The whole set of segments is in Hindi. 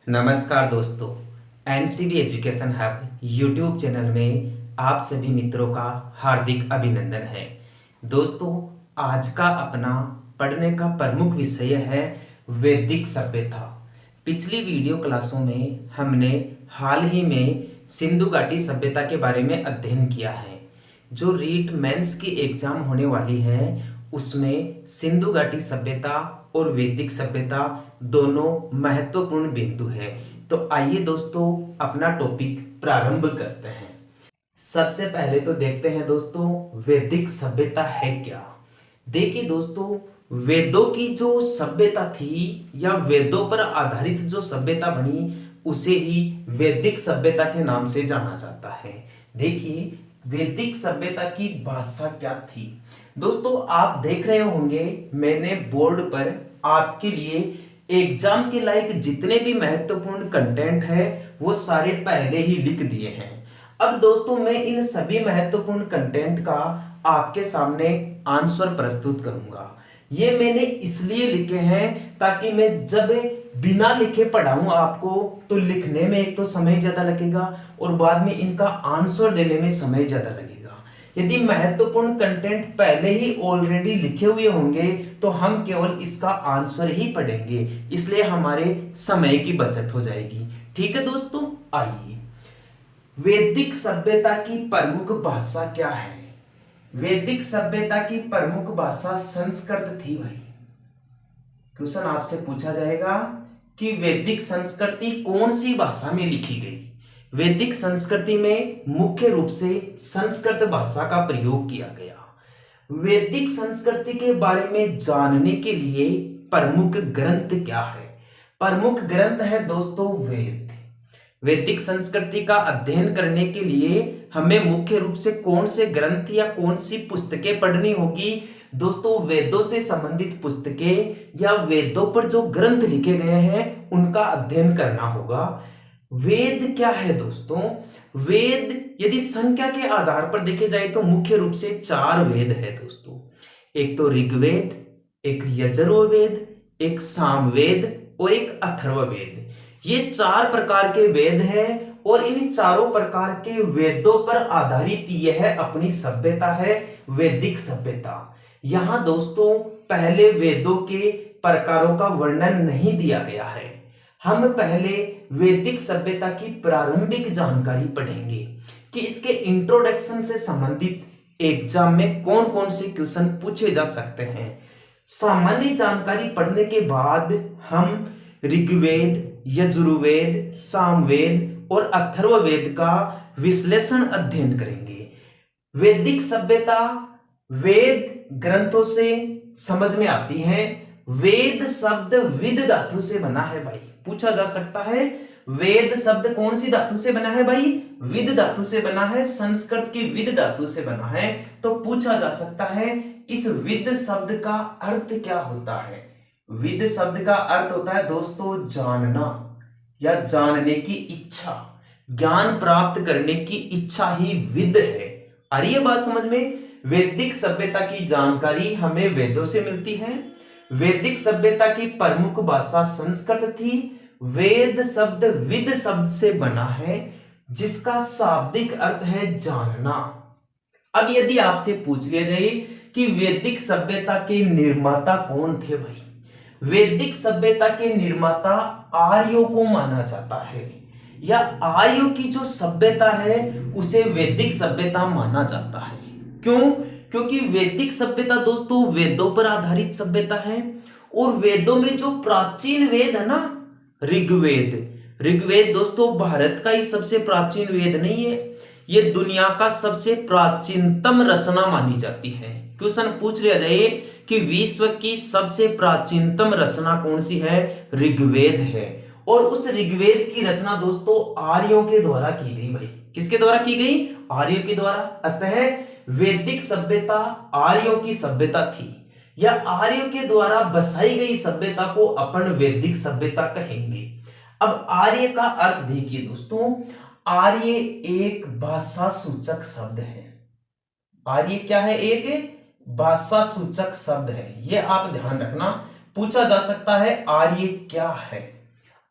नमस्कार दोस्तों। NCB education hub YouTube channel में आप सभी मित्रों का हार्दिक अभिनंदन है। दोस्तों, आज का अपना पढ़ने का प्रमुख विषय है वैदिक सभ्यता। पिछली वीडियो क्लासों में हमने हाल ही में सिंधु घाटी सभ्यता के बारे में अध्ययन किया है। जो रीट मेंस की एग्जाम होने वाली है उसमें सिंधु घाटी सभ्यता और वैदिक सभ्यता दोनों महत्वपूर्ण बिंदु है। तो आइए दोस्तों अपना टॉपिक प्रारंभ करते हैं। सबसे पहले तो देखते हैं दोस्तों वैदिक सभ्यता है क्या। देखिए दोस्तों, वेदों की जो सभ्यता थी या वेदों पर आधारित जो सभ्यता बनी उसे ही वैदिक सभ्यता के नाम से जाना जाता है। देखिए, वैदिक सभ्यता की भाषा क्या थी। दोस्तों, आप देख रहे होंगे मैंने बोर्ड पर आपके लिए एग्जाम के लायक जितने भी महत्वपूर्ण कंटेंट है वो सारे पहले ही लिख दिए हैं। अब दोस्तों, मैं इन सभी महत्वपूर्ण कंटेंट का आपके सामने आंसर प्रस्तुत करूंगा। ये मैंने इसलिए लिखे हैं ताकि मैं जब बिना लिखे पढ़ाऊं आपको तो लिखने में एक तो समय ज्यादा लगेगा और बाद में इनका आंसर देने में समय ज्यादा लगेगा। यदि महत्वपूर्ण कंटेंट पहले ही ऑलरेडी लिखे हुए होंगे तो हम केवल इसका आंसर ही पढ़ेंगे, इसलिए हमारे समय की बचत हो जाएगी। ठीक है दोस्तों, आइए वैदिक सभ्यता की प्रमुख भाषा क्या है। वैदिक सभ्यता की प्रमुख भाषा संस्कृत थी भाई। क्वेश्चन आपसे पूछा जाएगा कि वैदिक संस्कृति कौन सी भाषा में लिखी गई। वैदिक संस्कृति में मुख्य रूप से संस्कृत भाषा का प्रयोग किया गया। वैदिक संस्कृति के बारे में जानने के लिए प्रमुख ग्रंथ क्या है। प्रमुख ग्रंथ है दोस्तों वेद। वैदिक संस्कृति का अध्ययन करने के लिए हमें मुख्य रूप से कौन से ग्रंथ या कौन सी पुस्तकें पढ़नी होगी। दोस्तों, वेदों से संबंधित पुस्तकें या वेदों पर जो ग्रंथ लिखे गए हैं उनका अध्ययन करना होगा। वेद क्या है दोस्तों? वेद यदि संख्या के आधार पर देखे जाए तो मुख्य रूप से 4 वेद है दोस्तों। एक तो ऋग्वेद, एक यजुर्वेद, एक सामवेद और एक अथर्ववेद। ये 4 प्रकार के वेद हैं और इन चारों प्रकार के वेदों पर आधारित यह अपनी सभ्यता है वैदिक सभ्यता। यहां दोस्तों पहले वेदों के प्रकारों का वर्णन नहीं दिया गया है। हम पहले वैदिक सभ्यता की प्रारंभिक जानकारी पढ़ेंगे कि इसके इंट्रोडक्शन से संबंधित एग्जाम में कौन कौन से क्वेश्चन पूछे जा सकते हैं। सामान्य जानकारी पढ़ने के बाद हम ऋग्वेद, यजुर्वेद, सामवेद और अथर्ववेद का विश्लेषण अध्ययन करेंगे। वैदिक सभ्यता वेद ग्रंथों से समझ में आती है। वेद शब्द विद धातु से बना है भाई। पूछा जा सकता है वेद शब्द कौन सी धातु से बना है भाई? विद धातु से बना है। संस्कृत की विद धातु से बना है। तो पूछा जा सकता है इस विद शब्द का अर्थ क्या होता है। विद शब्द का अर्थ होता है दोस्तों जानना या जानने की इच्छा, ज्ञान प्राप्त करने की इच्छा ही विद है। आ रही है बात समझ में? वैदिक सभ्यता की जानकारी हमें वेदों से मिलती है। वैदिक सभ्यता की प्रमुख भाषा संस्कृत थी। वेद शब्द विद शब्द से बना है जिसका शाब्दिक अर्थ है जानना। अब यदि आपसे पूछ लिया जाए कि वैदिक सभ्यता के निर्माता कौन थे भाई? वैदिक सभ्यता के निर्माता आर्यों को माना जाता है या आर्यों की जो सभ्यता है उसे वैदिक सभ्यता माना जाता है। क्यों? क्योंकि वैदिक सभ्यता दोस्तों वेदों पर आधारित सभ्यता है और वेदों में जो प्राचीन वेद है ना, ऋग्वेद दोस्तों भारत का ही सबसे प्राचीन वेद नहीं है, ये दुनिया का सबसे प्राचीनतम रचना मानी जाती है। क्वेश्चन पूछ लिया जाए कि विश्व की सबसे प्राचीनतम रचना कौन सी है? ऋग्वेद है। और उस ऋग्वेद की रचना दोस्तों आर्यों के द्वारा की गई भाई। किसके द्वारा की गई? आर्यों के द्वारा। अतः वैदिक सभ्यता आर्यों की सभ्यता थी या आर्यों के द्वारा बसाई गई सभ्यता को अपन वैदिक सभ्यता कहेंगे। अब आर्य का अर्थ देखिए दोस्तों, आर्य एक भाषा सूचक शब्द है। आर्य क्या है? एक भाषा सूचक शब्द है। यह आप ध्यान रखना। पूछा जा सकता है आर्य क्या है?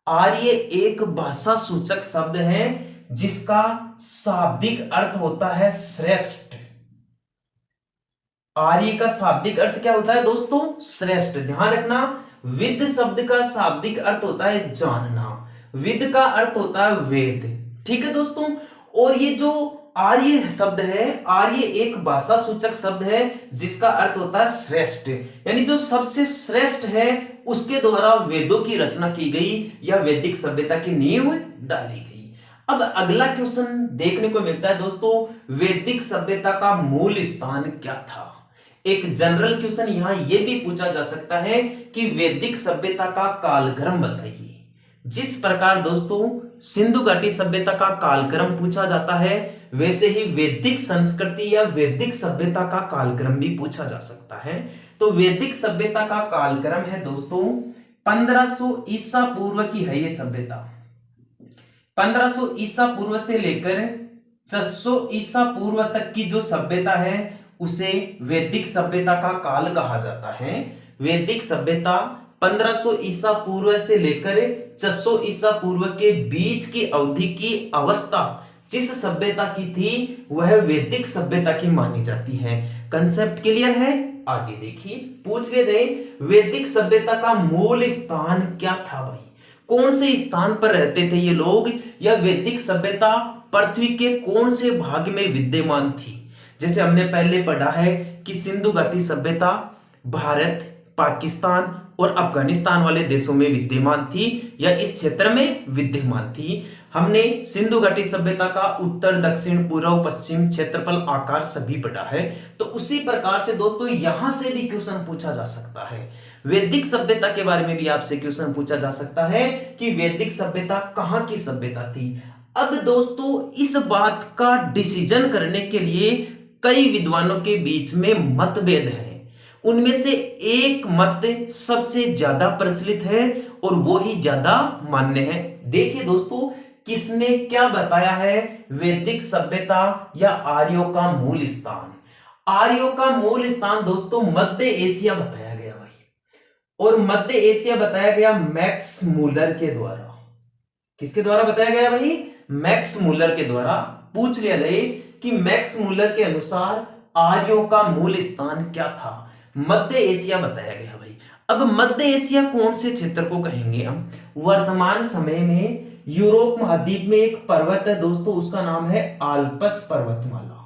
आर्य एक भाषा सूचक शब्द है जिसका शाब्दिक अर्थ होता है श्रेष्ठ। आर्य का शाब्दिक अर्थ क्या होता है दोस्तों? श्रेष्ठ। ध्यान रखना, विद शब्द का शाब्दिक अर्थ होता है जानना, विद का अर्थ होता है वेद। ठीक है दोस्तों। और ये जो आर्य शब्द है, आर्य एक भाषा सूचक शब्द है जिसका अर्थ होता है श्रेष्ठ, यानी जो सबसे श्रेष्ठ है उसके द्वारा वेदों की रचना की गई या वैदिक सभ्यता की नींव डाली गई। अब अगला क्वेश्चन देखने को मिलता है दोस्तों, वैदिक सभ्यता का मूल स्थान क्या था? एक जनरल क्वेश्चन यहां यह भी पूछा जा सकता है कि वैदिक सभ्यता का कालक्रम बताइए। जिस प्रकार दोस्तों सिंधु घाटी सभ्यता का कालक्रम पूछा जाता है, वैसे ही वैदिक संस्कृति या वैदिक सभ्यता का कालक्रम भी पूछा जा सकता है। तो वैदिक सभ्यता का कालक्रम है दोस्तों 1500 ईसा पूर्व की है ये सभ्यता। 1500 ईसा पूर्व से लेकर 600 ईसा पूर्व तक की जो सभ्यता है उसे वैदिक सभ्यता का काल कहा जाता है। वैदिक सभ्यता 1500 ईसा पूर्व से लेकर 600 ईसा पूर्व के बीच की अवधि की अवस्था जिस सभ्यता की थी वह वैदिक सभ्यता की मानी जाती है। कंसेप्ट क्लियर है? आगे देखिए, पूछ ले गए वैदिक सभ्यता का मूल स्थान क्या था भाई? कौन से स्थान पर रहते थे ये लोग, या वैदिक सभ्यता पृथ्वी के कौन से भाग में विद्यमान थी? जैसे हमने पहले पढ़ा है कि सिंधु घाटी सभ्यता भारत, पाकिस्तान और अफगानिस्तान वाले देशों में विद्यमान थी या इस क्षेत्र में विद्यमान थी। हमने सिंधु घाटी सभ्यता का उत्तर, दक्षिण, पूर्व, पश्चिम, क्षेत्रफल, आकार सभी पढ़ा है। तो उसी प्रकार से दोस्तों यहां से भी क्वेश्चन पूछा जा सकता है। वैदिक सभ्यता के बारे में भी आपसे क्वेश्चन पूछा जा सकता है कि वैदिक सभ्यता कहां की सभ्यता थी। अब दोस्तों इस बात का डिसीजन करने के लिए कई विद्वानों के बीच में मतभेद है। उनमें से एक मत सबसे ज्यादा प्रचलित है और वो ही ज्यादा मान्य है। देखिए दोस्तों किसने क्या बताया है वैदिक सभ्यता या आर्यों का मूल स्थान। आर्यों का मूल स्थान दोस्तों मध्य एशिया बताया गया भाई, और मध्य एशिया बताया गया मैक्स मूलर के द्वारा। किसके द्वारा बताया गया भाई? मैक्स मूलर के द्वारा। पूछ लिया जाए कि मैक्स मूलर के अनुसार आर्यों का मूल स्थान क्या था? मध्य एशिया बताया गया भाई। अब मध्य एशिया कौन से क्षेत्र को कहेंगे हम? वर्तमान समय में यूरोप महाद्वीप में एक पर्वत है दोस्तों, उसका नाम है आल्पस पर्वतमाला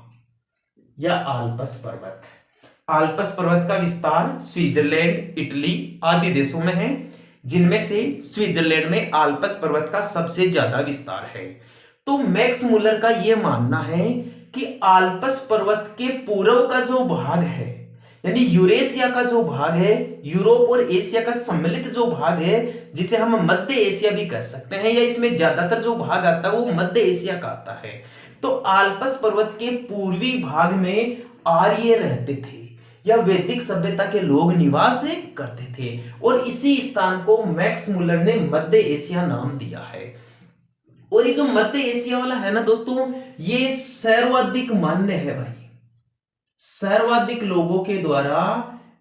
या आल्पस पर्वत। आल्पस पर्वत का विस्तार स्विट्जरलैंड, इटली आदि देशों में है, जिनमें से स्विट्जरलैंड में आल्पस पर्वत का सबसे ज्यादा विस्तार है। तो मैक्स मूलर का यह मानना है कि आल्पस पर्वत के पूर्व का जो भाग है, यानी यूरेशिया का जो भाग है, यूरोप और एशिया का सम्मिलित जो भाग है, जिसे हम मध्य एशिया भी कह सकते हैं, या इसमें ज्यादातर जो भाग आता है वो मध्य एशिया का आता है। तो आल्पस पर्वत के पूर्वी भाग में आर्य रहते थे या वैदिक सभ्यता के लोग निवास करते थे, और इसी स्थान को मैक्स मूलर ने मध्य एशिया नाम दिया है। और ये जो मध्य एशिया वाला है ना दोस्तों, ये सर्वाधिक मान्य है भाई। सर्वाधिक लोगों के द्वारा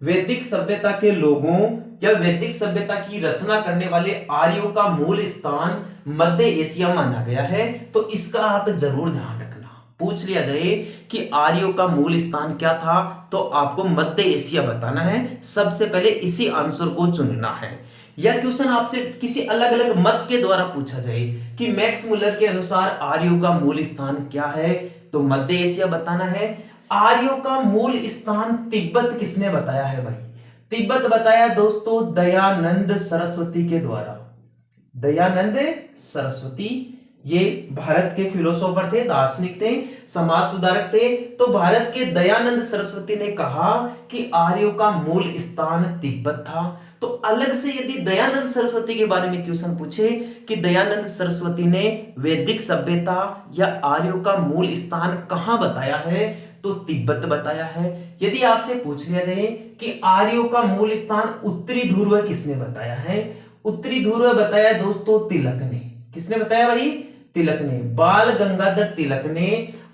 वैदिक सभ्यता के लोगों या वैदिक सभ्यता की रचना करने वाले आर्यों का मूल स्थान मध्य एशिया माना गया है। तो इसका आप जरूर ध्यान रखना। पूछ लिया जाए कि आर्यों का मूल स्थान क्या था, तो आपको मध्य एशिया बताना है। सबसे पहले इसी आंसर को चुनना है। यह क्वेश्चन आपसे किसी अलग अलग मत के द्वारा पूछा जाए कि मैक्स मूलर के अनुसार आर्यों का मूल स्थान क्या है, तो मध्य एशिया बताना है। आर्यों का मूल स्थान तिब्बत किसने बताया है भाई? तिब्बत बताया दोस्तों दयानंद सरस्वती के द्वारा। दयानंद सरस्वती ये भारत के फिलोसोफर थे, दार्शनिक थे, समाज सुधारक थे। तो भारत के दयानंद सरस्वती ने कहा कि आर्यों का मूल स्थान तिब्बत था। तो अलग से यदि दयानंद सरस्वती के बारे में क्वेश्चन पूछे कि दयानंद सरस्वती ने वैदिक सभ्यता या आर्यों का मूल स्थान कहां बताया है, तो तिब्बत बताया है। यदि आपसे पूछ लिया जाए कि आर्यों का मूल स्थान उत्तरी ध्रुव किसने बताया है, उत्तरी ध्रुव बताया दोस्तों तिलक ने। किसने बताया भाई? तिलक ने। बाल गंगाधर तिलक ने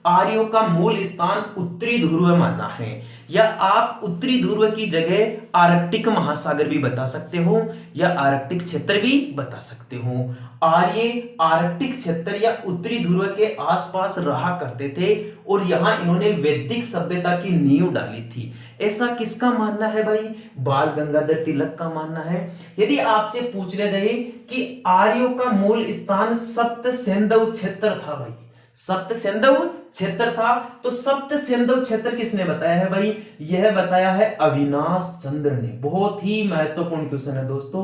आर्यों का मूल स्थान उत्तरी ध्रुव माना है, या आप उत्तरी ध्रुव की जगह आर्कटिक महासागर भी बता सकते हो या आर्कटिक क्षेत्र भी बता सकते हो। आर्य आर्कटिक क्षेत्र या उत्तरी ध्रुव के आसपास रहा करते थे और यहां इन्होंने वैदिक सभ्यता की नींव डाली थी। ऐसा किसका मानना है भाई? बाल गंगाधर तिलक का मानना है। यदि आपसे पूछ लिया जाए कि आर्यों का मूल स्थान सप्त सिंधु क्षेत्र था भाई, सप्त सिंधु क्षेत्र था, तो सप्त सिंधु क्षेत्र किसने बताया है भाई? यह बताया है अविनाश चंद्र ने। बहुत ही महत्वपूर्ण क्वेश्चन है दोस्तों।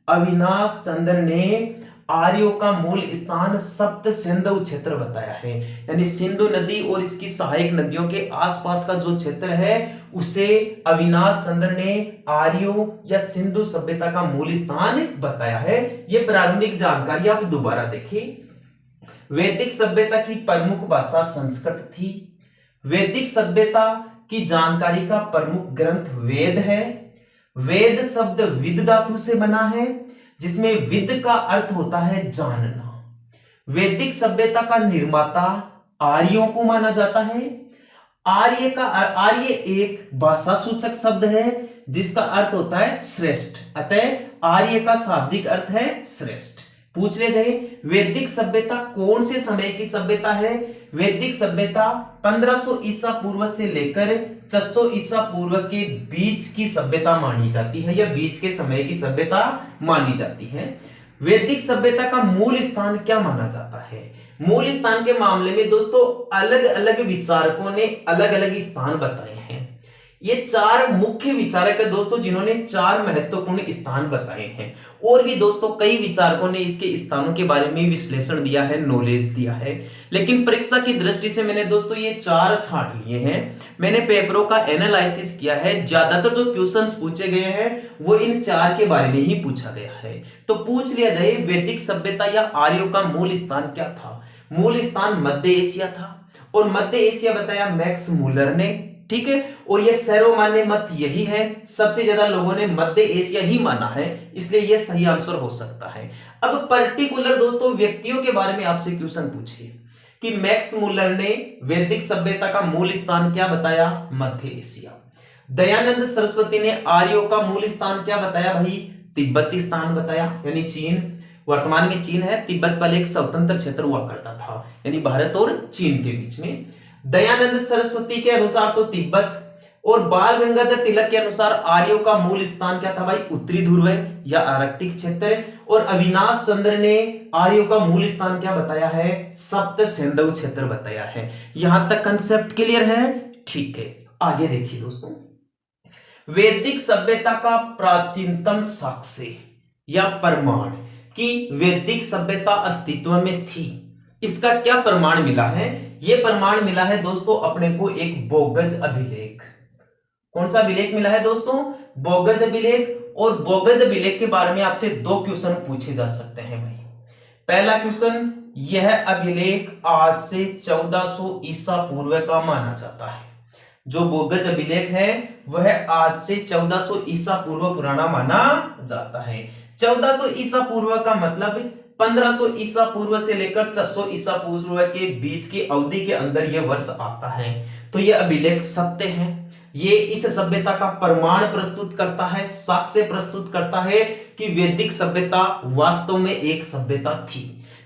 अविनाश चंद्र ने आर्यों का मूल स्थान सप्त सिंधु क्षेत्र बताया है, यानी सिंधु नदी और इसकी सहायक नदियों के आसपास का जो क्षेत्र है उसे अविनाश चंद्र ने आर्यों या सिंधु सभ्यता का मूल स्थान बताया है। यह प्रारंभिक जानकारी आप दोबारा देखिए। वैदिक सभ्यता की प्रमुख भाषा संस्कृत थी। वैदिक सभ्यता की जानकारी का प्रमुख ग्रंथ वेद है। वेद शब्द विद धातु से बना है, जिसमें विद का अर्थ होता है जानना। वैदिक सभ्यता का निर्माता आर्यों को माना जाता है। आर्य एक भाषा सूचक शब्द है जिसका अर्थ होता है श्रेष्ठ, अतः आर्य का शाब्दिक अर्थ है श्रेष्ठ। पूछ ले जाए वैदिक सभ्यता कौन से समय की सभ्यता है? वैदिक सभ्यता 1500 ईसा पूर्व से लेकर 600 ईसा पूर्व के बीच की सभ्यता मानी जाती है, या बीच के समय की सभ्यता मानी जाती है। वैदिक सभ्यता का मूल स्थान क्या माना जाता है? मूल स्थान के मामले में दोस्तों अलग अलग विचारकों ने अलग अलग स्थान बताए हैं। ये चार मुख्य विचारक है दोस्तों जिन्होंने चार महत्वपूर्ण स्थान बताए हैं, और भी दोस्तों कई विचारकों ने इसके स्थानों के बारे में विश्लेषण दिया है, नॉलेज दिया है, लेकिन परीक्षा की दृष्टि से मैंने दोस्तों ये चार छांट लिए हैं। मैंने पेपरों का एनालिसिस किया है, ज्यादातर जो क्वेश्चंस पूछे गए हैं वो इन चार के बारे में ही पूछा गया है। तो पूछ लिया जाए वैदिक सभ्यता या आर्यों का मूल स्थान क्या था? मूल स्थान मध्य एशिया था, और मध्य एशिया बताया मैक्स मूलर ने, ठीक है, और ये सर्वमान्य मत यही है, सबसे ज्यादा लोगों ने मध्य एशिया ही माना है, इसलिए ये सही आंसर हो सकता है। अब पर्टिकुलर दोस्तों व्यक्तियों के बारे में आपसे क्वेश्चन पूछिए कि मैक्स मूलर ने वैदिक सभ्यता का मूल स्थान क्या बताया? मध्य एशिया। दयानंद सरस्वती ने आर्यों का मूल स्थान क्या बताया भाई? तिब्बती स्थान बताया, यानी चीन। वर्तमान में चीन है, तिब्बत पहले एक स्वतंत्र क्षेत्र हुआ करता था, यानी भारत और चीन के बीच में। दयानंद सरस्वती के अनुसार तो तिब्बत, और बाल गंगाधर तिलक के अनुसार आर्यों का मूल स्थान क्या था भाई? उत्तरी ध्रुव या आर्कटिक क्षेत्र। और अविनाश चंद्र ने आर्यों का मूल स्थान क्या बताया है? सप्त सिंधु क्षेत्र बताया है। यहां तक कंसेप्ट क्लियर है? ठीक है, आगे देखिए दोस्तों। वैदिक सभ्यता का प्राचीनतम साक्ष्य या प्रमाण कि वैदिक सभ्यता अस्तित्व में थी, इसका क्या प्रमाण मिला है? यह प्रमाण मिला है दोस्तों अपने को एक बोगज अभिलेख। कौन सा अभिलेख मिला है दोस्तों? बोगज अभिलेख। और बोगज अभिलेख के बारे में आपसे दो क्वेश्चन पूछे जा सकते हैं भाई। पहला क्वेश्चन, यह अभिलेख आज से 1400 ईसा पूर्व का माना जाता है। जो बोगज अभिलेख है वह आज से 1400 ईसा पूर्व पुराना माना जाता है। 1400 ईसा पूर्व का मतलब 1500 ईसा पूर्व से लेकर 600 ईसा पूर्व के बीच की अवधि के अंदर यह वर्ष आता है। तो यह अभिलेख सत्य है, ये इस सभ्यता का प्रमाण प्रस्तुत करता है, साक्ष्य प्रस्तुत करता है कि वैदिक सभ्यता वास्तव में एक सभ्यता थी,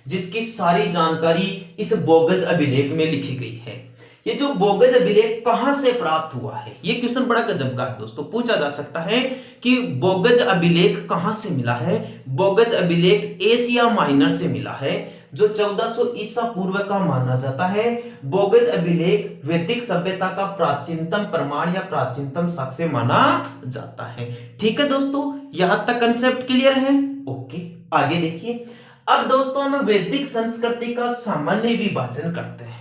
जिसकी सारी जानकारी इस बोगज अभिलेख में लिखी गई है। ये जो बोगज अभिलेख कहां से प्राप्त हुआ है, ये क्वेश्चन बड़ा गजब का है दोस्तों। पूछा जा सकता है कि बोगज अभिलेख कहां से मिला है? बोगज अभिलेख एशिया माइनर से मिला है, जो 1400 ईसा पूर्व का माना जाता है। बोगज अभिलेख वैदिक सभ्यता का प्राचीनतम प्रमाण या प्राचीनतम साक्ष्य माना जाता है। ठीक है दोस्तों, यहां तक कंसेप्ट क्लियर है? ओके, आगे देखिए। अब दोस्तों हम वैदिक संस्कृति का सामान्य विभाजन करते हैं,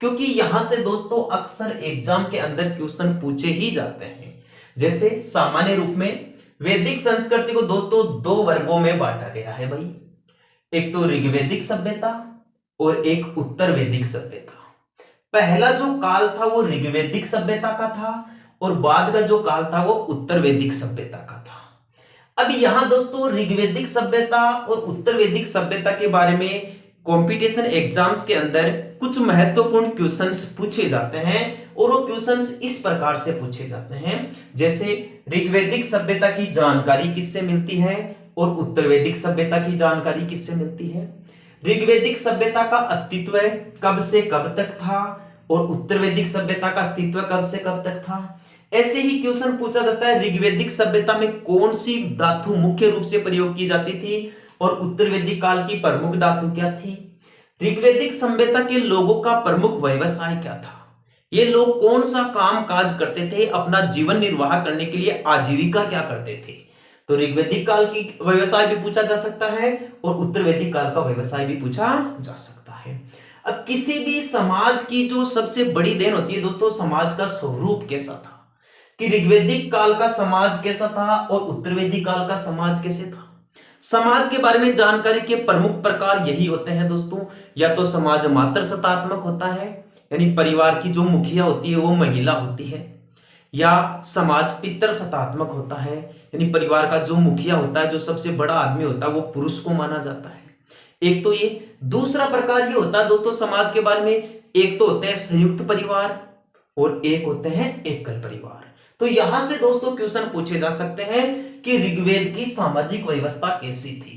क्योंकि यहां से दोस्तों अक्सर एग्जाम के अंदर क्वेश्चन पूछे ही जाते हैं। जैसे सामान्य रूप में वैदिक संस्कृति को दोस्तों दो वर्गों में बांटा गया है भाई। एक तो ऋग्वैदिक सभ्यता और एक उत्तर वैदिक सभ्यता। पहला जो काल था वो ऋग्वैदिक सभ्यता का था, और बाद का जो काल था वो उत्तर वैदिक सभ्यता का था। अब यहां दोस्तों ऋग्वैदिक सभ्यता और उत्तर वैदिक सभ्यता के बारे में कंपटीशन एग्जाम्स के अंदर कुछ महत्वपूर्ण क्वेश्चंस पूछे जाते हैं और वो क्वेश्चंस इस प्रकार से पूछे जाते हैं, जैसे ऋग्वैदिक सभ्यता की जानकारी किससे मिलती है और उत्तर वैदिक सभ्यता की जानकारी किससे मिलती है, ऋग्वैदिक सभ्यता का अस्तित्व कब से कब तक था और उत्तर वैदिक सभ्यता का अस्तित्व कब से कब तक था। ऐसे ही क्वेश्चन पूछा जाता है ऋग्वैदिक सभ्यता में कौन सी धातु मुख्य रूप से प्रयोग की जाती थी और उत्तर वैदिक काल की प्रमुख धातु क्या थी। ऋग्वैदिक सभ्यता के लोगों का प्रमुख व्यवसाय क्या था, ये लोग कौन सा काम काज करते थे, अपना जीवन निर्वाह करने के लिए आजीविका क्या करते थे। तो ऋग्वैदिक काल की व्यवसाय भी पूछा जा सकता है और उत्तर वैदिक काल का व्यवसाय भी पूछा जा सकता है। अब किसी भी समाज की जो सबसे बड़ी देन होती है दोस्तों, समाज का स्वरूप कैसा था, कि ऋग्वैदिक काल का समाज कैसा था और उत्तर वैदिक काल का समाज कैसे था। समाज के बारे में जानकारी के प्रमुख प्रकार यही होते हैं दोस्तों, या तो समाज मात्र सत्तात्मक होता है, यानी परिवार की जो मुखिया होती है वो महिला होती है, या समाज पितर सत्तात्मक होता है, यानी परिवार का जो मुखिया होता है, जो सबसे बड़ा आदमी होता है, वो पुरुष को माना जाता है। एक तो ये, दूसरा प्रकार ये होता है दोस्तों समाज के बारे में, एक तो होते हैं संयुक्त परिवार और एक होते हैं एकल परिवार। तो यहां से दोस्तों क्वेश्चन पूछे जा सकते हैं कि ऋग्वेद की सामाजिक व्यवस्था कैसी थी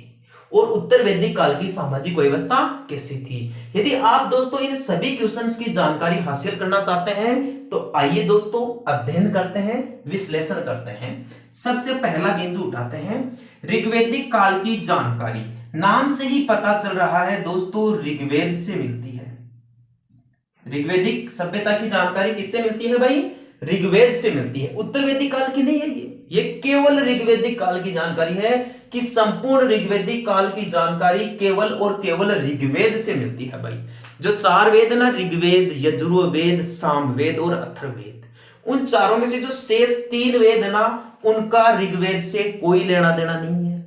और उत्तर वैदिक काल की सामाजिक व्यवस्था कैसी थी। यदि आप दोस्तों इन सभी क्वेश्चंस की जानकारी हासिल करना चाहते हैं तो आइए दोस्तों अध्ययन करते हैं, विश्लेषण करते हैं। सबसे पहला बिंदु उठाते हैं ऋग्वैदिक काल की जानकारी। नाम से ही पता चल रहा है दोस्तों ऋग्वेद से मिलती है। ऋग्वैदिक सभ्यता की जानकारी किससे मिलती है भाई, ऋग्वेद से मिलती है। उत्तर वैदिक काल की नहीं है ये केवल ऋग्वैदिक काल की जानकारी है कि संपूर्ण ऋग्वैदिक काल की जानकारी केवल और केवल ऋग्वेद से मिलती है भाई। जो चार वेद ना, ऋग्वेद, यजुर्वेद, सामवेद और अथर्ववेद, उन चारों में से जो शेष तीन वेद ना, उनका ऋग्वेद से कोई लेना देना नहीं है।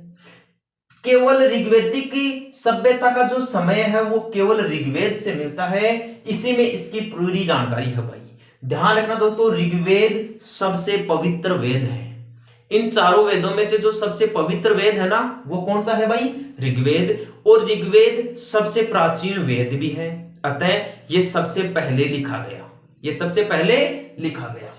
केवल ऋग्वैदिक सभ्यता का जो समय है वो केवल ऋग्वेद से मिलता है, इसी में इसकी पूरी जानकारी है भाई। ध्यान रखना दोस्तों, ऋग्वेद सबसे पवित्र वेद है। इन चारों वेदों में से जो सबसे पवित्र वेद है ना, वो कौन सा है भाई, ऋग्वेद। और ऋग्वेद सबसे प्राचीन वेद भी है, अतः ये सबसे पहले लिखा गया, ये सबसे पहले लिखा गया।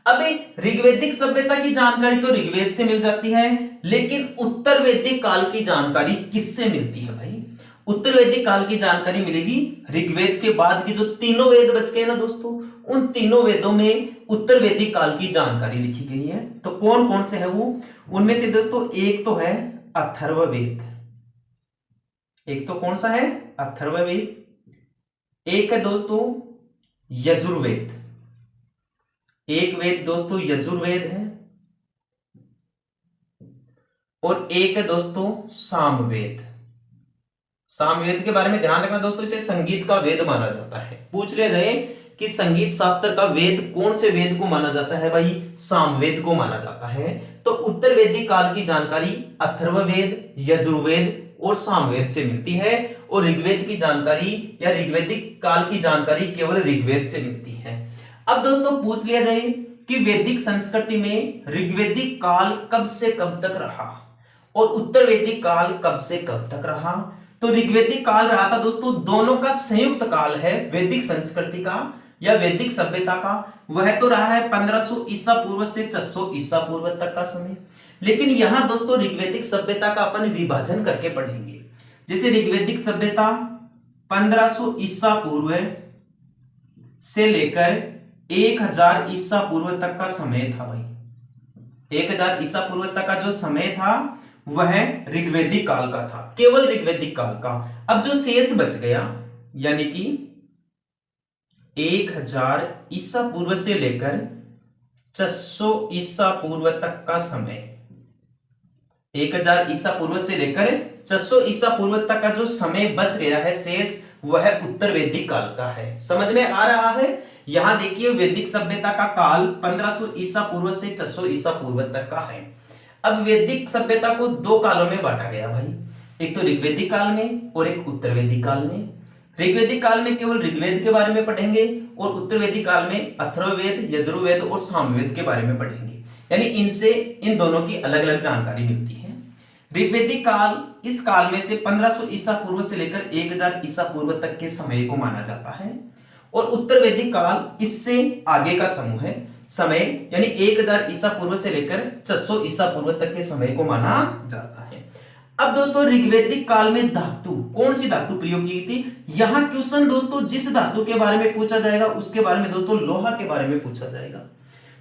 अब ऋग्वैदिक सभ्यता की जानकारी तो ऋग्वेद से मिल जाती है, लेकिन उत्तर वैदिक काल की जानकारी किससे मिलती है भाई। उत्तर वैदिक काल की जानकारी मिलेगी ऋग्वेद के बाद की जो तीनों वेद बच गए ना दोस्तों, उन तीनों वेदों में उत्तर वैदिक काल की जानकारी लिखी गई है। तो कौन कौन से है वो, उनमें से दोस्तों एक तो है अथर्ववेद, एक तो कौन सा है अथर्ववेद, एक है दोस्तों यजुर्वेद, एक वेद दोस्तों यजुर्वेद है, और एक है दोस्तों सामवेद। सामवेद के बारे में ध्यान रखना दोस्तों, इसे संगीत का वेद माना जाता है। पूछ लिया जाए कि संगीत शास्त्र का वेद कौन से वेद को माना जाता है भाई, सामवेद को माना जाता है। तो उत्तर वैदिक काल की जानकारी अथर्ववेद, यजुर्वेद और सामवेद से मिलती है, और ऋग्वेद की जानकारी या ऋग्वैदिक काल की जानकारी केवल ऋग्वेद से मिलती है। अब दोस्तों पूछ लिया जाए कि वैदिक संस्कृति में ऋग्वैदिक काल कब से कब तक रहा और उत्तर वैदिक काल कब से कब तक रहा। तो ऋग्वैदिक काल रहा था दोस्तों, दोनों का संयुक्त काल है वैदिक संस्कृति का या वैदिक सभ्यता का। वह तो रहा है 1500 ईसा पूर्व से 600 ईसा पूर्व तक का समय। लेकिन यहां दोस्तों ऋग्वैदिक सभ्यता का अपन विभाजन करके पढ़ेंगे। जैसे ऋग्वैदिक सभ्यता 1500 ईसा पूर्व से लेकर 1000 ईसा पूर्व तक का समय था भाई। 1000 ईसा पूर्व तक का जो समय था वह ऋग्वैदिक काल का था, केवल ऋग्वैदिक काल का। अब जो शेष बच गया, यानी कि 1000 ईसा पूर्व से लेकर 600 ईसा पूर्व तक का समय, 1000 ईसा पूर्व से लेकर 600 ईसा पूर्व तक का जो समय बच गया है शेष, वह उत्तर वैदिक काल का है। समझ में आ रहा है। यहां देखिए वैदिक सभ्यता का काल 1500 ईसा पूर्व से 600 ईसा पूर्व तक का है। अब वैदिक सभ्यता को दो कालों में बांटा गया भाई, एक तो ऋग्वैदिक काल में और एक उत्तर वैदिक काल में। ऋग्वैदिक काल में केवल ऋग्वेद के बारे में पढ़ेंगे और उत्तर वैदिक काल में अथर्ववेद, यजुर्वेद और सामवेद के बारे में पढ़ेंगे। यानी इनसे इन दोनों की अलग अलग जानकारी मिलती है। ऋग्वैदिक काल, इस काल में से 1500 ईसा पूर्व से लेकर 1000 ईसा पूर्व तक के समय को माना जाता है। और उत्तर वैदिक काल इससे आगे का समूह है समय, यानी 1000 ईसा पूर्व से लेकर 600 ईसा पूर्व तक के समय को माना जाता है। अब दोस्तों ऋग्वैदिक काल में धातु, कौन सी धातु प्रयोग की थी? यहां क्वेश्चन दोस्तों जिस धातु के बारे में पूछा जाएगा उसके बारे में दोस्तों लोहा के बारे में पूछा जाएगा।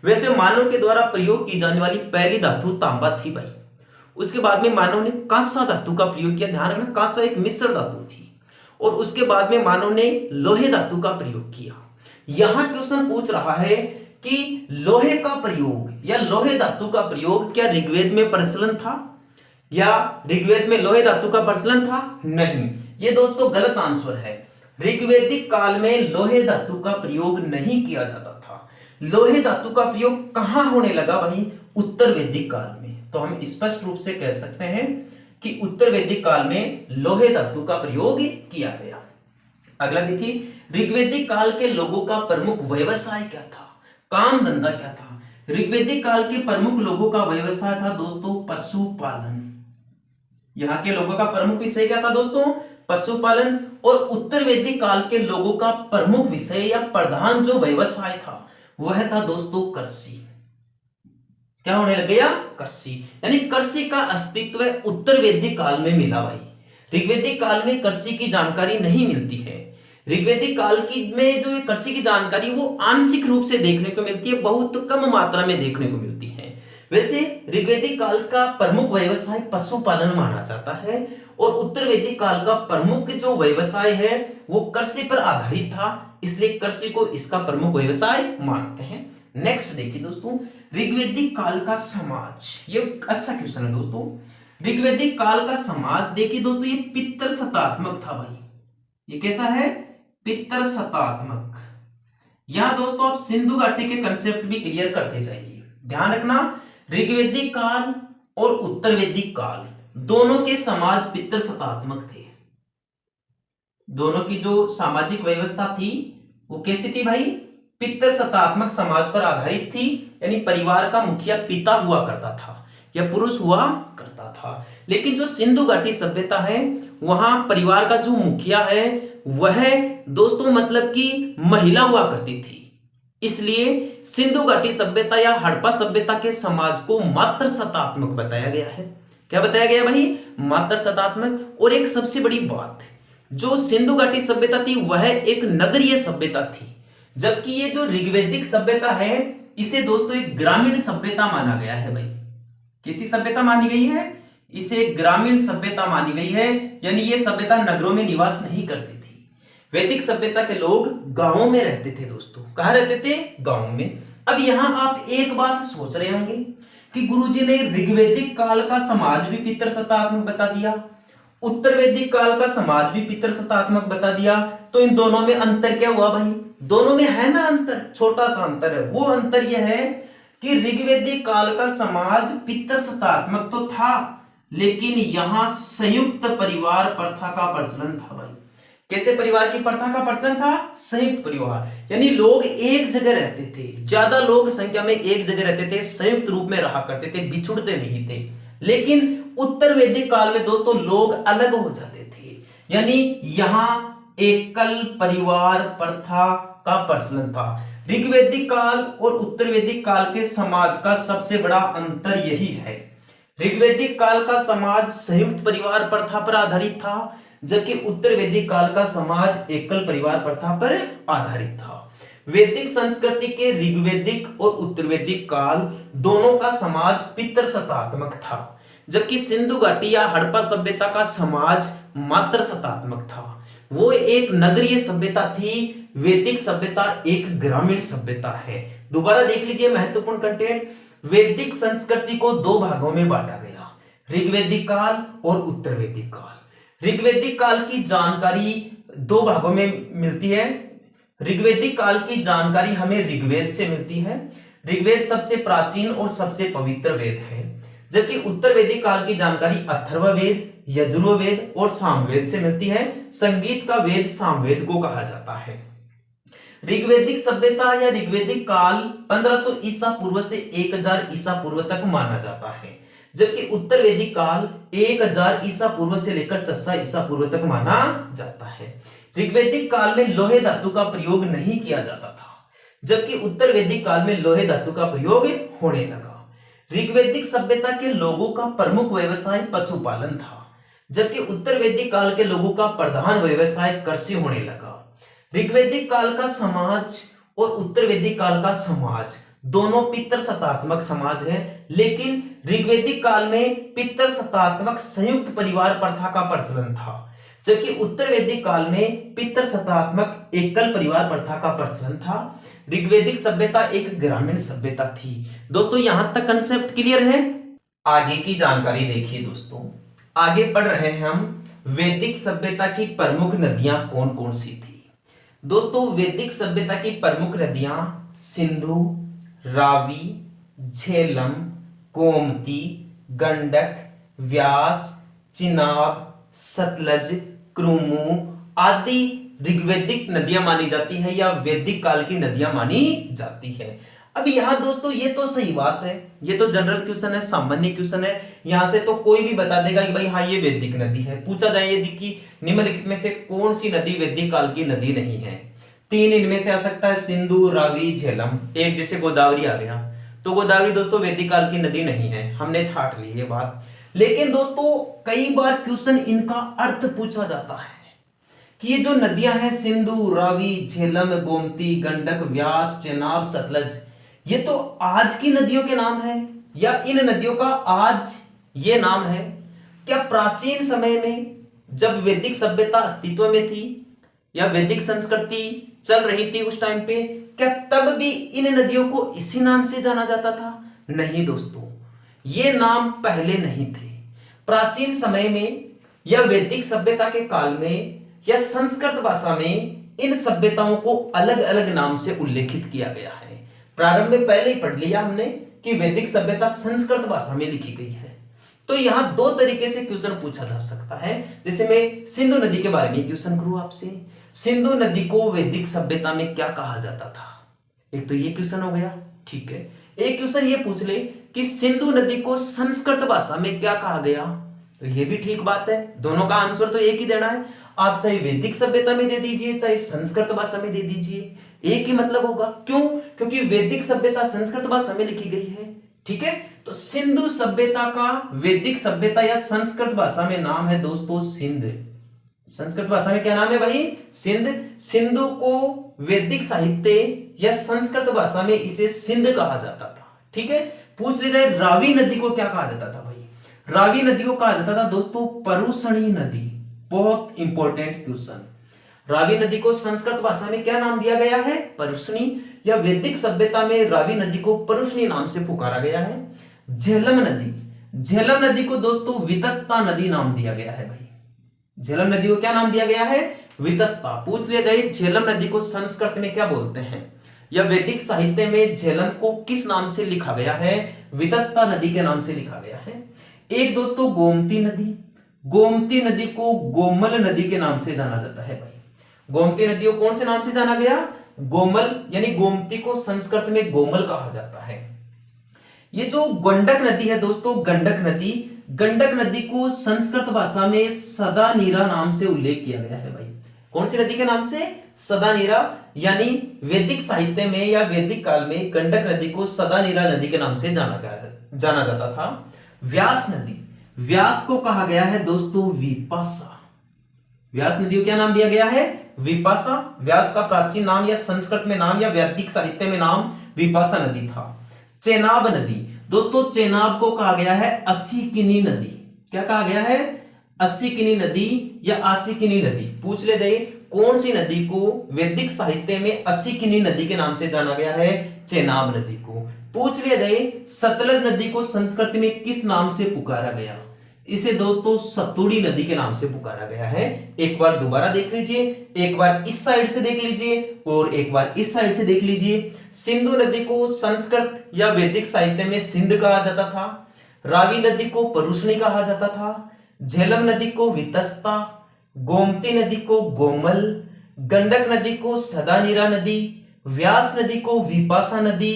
वैसे मानव के द्वारा प्रयोग की जाने वाली पहली धातु तांबा थी भाई। उसके बाद में मानव ने कांसा धातु का प्रयोग किया। ध्यान रखना, कांसा एक मिश्र धातु थी। और उसके बाद में मानव ने लोहे धातु का प्रयोग किया। यहां क्वेश्चन पूछ रहा है कि लोहे का प्रयोग या लोहे धातु का प्रयोग क्या ऋग्वेद में प्रचलन था, या ऋग्वेद में लोहे धातु का प्रचलन था? नहीं, ये दोस्तों गलत आंसर है। ऋग्वैदिक काल में लोहे धातु का प्रयोग नहीं किया जाता था। लोहे धातु का प्रयोग कहां होने लगा भाई? उत्तर वैदिक काल में। तो हम स्पष्ट रूप से कह सकते हैं कि उत्तर वैदिक काल में लोहे धातु का प्रयोग किया गया। अगला देखिए, ऋग्वैदिक काल के लोगों का प्रमुख व्यवसाय क्या था, काम धंधा क्या था? ऋग्वैदिक काल के प्रमुख लोगों का व्यवसाय था दोस्तों पशुपालन। यहां के लोगों का प्रमुख विषय क्या था दोस्तों? पशुपालन। और उत्तर वैदिक काल के लोगों का प्रमुख विषय या प्रधान जो व्यवसाय था वह था दोस्तों कृषि। क्या होने लग गया? कृषि। यानी कृषि का अस्तित्व उत्तर वैदिक काल में मिला भाई। ऋग्वैदिक काल में कृषि की जानकारी नहीं मिलती है। ऋग्वैदिक काल की में जो कृषि की जानकारी वो आंशिक रूप से देखने को मिलती है, बहुत कम मात्रा में देखने को मिलती है। वैसे ऋग्वैदिक काल का प्रमुख व्यवसाय पशुपालन माना जाता है और उत्तर वैदिक काल का प्रमुख जो व्यवसाय है वो कृषि पर आधारित था, इसलिए कृषि को इसका प्रमुख व्यवसाय मानते हैं। नेक्स्ट देखिए दोस्तों, ऋग्वैदिक काल का समाज। ये अच्छा क्वेश्चन है दोस्तों। ऋग्वैदिक काल का समाज देखिए दोस्तों, ये पितृ सत्तात्मक था भाई। ये कैसा है? पितृ सत्तात्मक। यहां दोस्तों आप सिंधु घाटी के कंसेप्ट भी क्लियर करते जाइए। ध्यान रखना, ऋग्वैदिक काल और उत्तर वैदिक काल दोनों के समाज पितृ सत्तात्मक थे। दोनों की जो सामाजिक व्यवस्था थी वो कैसी थी भाई? पितृ सत्तात्मक समाज पर आधारित थी। यानी परिवार का मुखिया पिता हुआ करता था या पुरुष हुआ करता था। लेकिन जो सिंधु घाटी सभ्यता है वहां परिवार का जो मुखिया है वह दोस्तों मतलब कि महिला हुआ करती थी। इसलिए सिंधु घाटी सभ्यता या हड़प्पा सभ्यता के समाज को मात्र सत्तात्मक बताया गया है। क्या बताया गया भाई? मात्र सत्तात्मक। और एक सबसे बड़ी बात, जो सिंधु घाटी सभ्यता थी वह एक नगरीय सभ्यता थी, जबकि ये जो ऋग्वैदिक सभ्यता है इसे दोस्तों एक ग्रामीण सभ्यता माना गया है भाई। किसी सभ्यता मानी गई है? इसे ग्रामीण सभ्यता मानी गई है। यानी ये सभ्यता नगरों में निवास नहीं करती थी। वैदिक सभ्यता के लोग गांवों में रहते थे दोस्तों। कहां रहते थे? गांव में। अब यहां आप एक बात सोच रहे होंगे कि गुरुजी ने ऋग्वैदिक काल का समाज भी पितृ सत्तात्मक बता दिया, उत्तर वैदिक काल का समाज भी पितृ सत्तात्मक बता दिया, तो इन दोनों में अंतर क्या हुआ भाई? दोनों में है ना अंतर, छोटा सा अंतर है। वो अंतर यह है कि ऋग्वैदिक काल का समाज पितृ सत्तात्मक तो था, लेकिन यहां संयुक्त परिवार प्रथा का प्रचलन था भाई। कैसे परिवार की प्रथा का प्रचलन था? संयुक्त परिवार। यानी लोग एक जगह रहते थे, ज्यादा लोग संख्या में एक जगह रहते थे, संयुक्त रूप में रहा करते थे, बिछुड़ते नहीं थे। लेकिन उत्तर वैदिक काल में दोस्तों लोग अलग हो जाते थे। यानी यहां एकल परिवार प्रथा का प्रचलन था। ऋग्वैदिक काल और उत्तर वैदिक काल के समाज का सबसे बड़ा अंतर यही है। ऋग्वैदिक काल का समाज संयुक्त परिवार प्रथा पर आधारित था, जबकि उत्तर वैदिक काल का समाज एकल परिवार प्रथा पर आधारित था। वैदिक संस्कृति के ऋग्वैदिक और उत्तर वैदिक काल दोनों का समाज पितृ सत्तात्मक था, जबकि सिंधु घाटी या हड़प्पा सभ्यता का समाज मात्र सत्तात्मक था। वो एक नगरीय सभ्यता थी, वैदिक सभ्यता एक ग्रामीण सभ्यता है। दोबारा देख लीजिए महत्वपूर्ण कंटेंट। वैदिक संस्कृति को दो भागों में बांटा गया, ऋग्वैदिक काल और उत्तर वैदिक काल। ऋग्वैदिक काल की जानकारी दो भागों में मिलती है। ऋग्वैदिक काल की जानकारी हमें ऋग्वेद से मिलती है। ऋग्वेद सबसे प्राचीन और सबसे पवित्र वेद है, जबकि उत्तर वैदिक काल की जानकारी अथर्ववेद, यजुर्वेद और सामवेद से मिलती है। संगीत का वेद सामवेद को कहा जाता है। ऋग्वैदिक सभ्यता या ऋग्वैदिक काल 1500 ईसा पूर्व से 1000 ईसा पूर्व तक माना जाता है, जबकि उत्तर वैदिक काल 1000 ईसा पूर्व से लेकर 600 ईसा पूर्व तक माना जाता है। ऋग्वैदिक काल में लोहे धातु का प्रयोग नहीं किया जाता था, जबकि उत्तर वैदिक काल में लोहे धातु का प्रयोग होने लगा। ऋग्वैदिक सभ्यता के लोगों का प्रमुख व्यवसाय पशुपालन था, जबकि उत्तर वैदिक काल के लोगों का प्रधान व्यवसाय कृषि होने लगा। ऋग्वैदिक काल का समाज और उत्तर वैदिक काल का समाज दोनों पितृसत्तात्मक समाज है, लेकिन ऋग्वैदिक काल में पितृसत्तात्मक संयुक्त परिवार प्रथा का प्रचलन था, जबकि उत्तर वैदिक काल में पितृसत्तात्मक एकल परिवार प्रथा का प्रचलन था। ऋग्वैदिक सभ्यता एक ग्रामीण सभ्यता थी। दोस्तों यहां तक कंसेप्ट क्लियर है? आगे की जानकारी देखिए दोस्तों, आगे पढ़ रहे हैं हम वैदिक सभ्यता की प्रमुख नदियां कौन कौन सी थी। दोस्तों वैदिक सभ्यता की प्रमुख नदियां सिंधु, रावी, झेलम, गोमती, गंडक, व्यास, चिनाब, सतलज, क्रुमु आदि ऋग्वैदिक नदियां मानी जाती है या वैदिक काल की नदियां मानी जाती है। अब यहां दोस्तों ये तो सही बात है, ये तो जनरल क्वेश्चन है, सामान्य क्वेश्चन है, यहां से तो कोई भी बता देगा कि भाई हाँ ये वैदिक नदी है। पूछा जाए यदि कि निम्नलिखित में से कौन सी नदी वैदिक काल की नदी नहीं है, तीन इनमें से आ सकता है सिंधु, रावी, झेलम। एक जैसे गोदावरी आ गया, तो गोदावरी दोस्तों वैदिक काल की नदी नहीं है, हमने छाट ली ये बात। लेकिन दोस्तों कई बार क्वेश्चन इनका अर्थ पूछा जाता है कि ये जो नदियां हैं सिंधु, रावी, झेलम, गोमती, गंडक, व्यास, चेनाब, सतलज, ये तो आज की नदियों के नाम है या इन नदियों का आज ये नाम है? क्या प्राचीन समय में जब वैदिक सभ्यता अस्तित्व में थी या वैदिक संस्कृति चल रही थी उस टाइम पे, क्या तब भी इन नदियों को इसी नाम से जाना जाता था? नहीं दोस्तों, ये नाम पहले नहीं थे। प्राचीन समय में या वैदिक सभ्यता के काल में या संस्कृत भाषा में इन सभ्यताओं को अलग अलग नाम से उल्लेखित किया गया है। प्रारंभ में पहले ही पढ़ लिया हमने कि वैदिक सभ्यता संस्कृत भाषा में लिखी गई है। तो यहां दो तरीके से क्वेश्चन पूछा जा सकता है। जैसे मैं सिंधु नदी के बारे में क्वेश्चन करूं आपसे, सिंधु नदी को वैदिक सभ्यता में क्या कहा जाता था? एक तो ये क्वेश्चन हो गया, ठीक है। एक क्वेश्चन ये पूछ ले कि सिंधु नदी को संस्कृत भाषा में क्या कहा गया, तो ये भी ठीक बात है। दोनों का आंसर तो एक ही देना है, आप चाहे वैदिक सभ्यता में दे दीजिए चाहे संस्कृत भाषा में दे दीजिए, एक ही मतलब होगा। क्यों? क्योंकि वैदिक सभ्यता संस्कृत भाषा में लिखी गई है, ठीक है। तो सिंधु सभ्यता का वैदिक सभ्यता या संस्कृत भाषा में नाम है दोस्तों सिंध। संस्कृत भाषा में क्या नाम है भाई? सिंध। सिंधु को वैदिक साहित्य या संस्कृत भाषा में इसे सिंध कहा जाता था, ठीक है। पूछ ले जाए रावी नदी को क्या कहा जाता था भाई? रावी नदी को कहा जाता था दोस्तों परुषणी नदी। बहुत इंपॉर्टेंट क्वेश्चन। रावी नदी को संस्कृत भाषा में क्या नाम दिया गया है? परुषणी। या वैदिक सभ्यता में रावी नदी को परुषणी नाम से पुकारा गया है। झेलम नदी, झेलम नदी को दोस्तों वितस्ता नदी नाम दिया गया है भाई। झेलम नदी को क्या नाम दिया गया है? वितस्ता। पूछ लिया जाए झेलम नदी को संस्कृत में क्या बोलते हैं या वैदिक साहित्य में झेलम को किस नाम से लिखा गया है? वितस्ता नदी के नाम से लिखा गया है। एक दोस्तों गोमती नदी, गोमती नदी को गोमल नदी के नाम से जाना जाता है भाई। गोमती नदी को कौन से नाम से जाना गया? गोमल, यानी गोमती को संस्कृत में गोमल कहा जाता है। ये जो गंडक नदी है दोस्तों, गंडक नदी, गंडक नदी को संस्कृत भाषा में सदानीरा नाम से उल्लेख किया गया है भाई। कौन सी नदी के नाम से? सदानीरा। यानी वैदिक साहित्य में या वैदिक काल में गंडक नदी को सदानीरा नदी के नाम से जाना जाता था। व्यास नदी, व्यास को कहा गया है दोस्तों विपाशा। व्यास नदी को क्या नाम दिया गया है? विपाशा। व्यास का प्राचीन नाम या संस्कृत में नाम या वैदिक साहित्य में नाम विपाशा नदी था। चेनाब नदी, दोस्तों चेनाब को कहा गया है असिकिनी नदी। क्या कहा गया है? असिकिनी नदी या आसिकिनी नदी। पूछ ले जाइए कौन सी नदी को वैदिक साहित्य में असिकिनी नदी के नाम से जाना गया है? चेनाब नदी को। पूछ लिया जाए सतलज नदी को संस्कृत में किस नाम से पुकारा गया? इसे दोस्तों सतुड़ी नदी के नाम से पुकारा गया है। एक बार दोबारा देख लीजिए, एक बार इस साइड से देख लीजिए और एक बार इस साइड से देख लीजिए। सिंधु नदी को संस्कृत या वैदिक साहित्य में सिंध कहा जाता था। रावी नदी को परुषणी कहा जाता था। झेलम नदी को वितस्ता, गोमती नदी को गोमल, गंडक नदी को सदानीरा नदी, व्यास नदी को विपाशा नदी,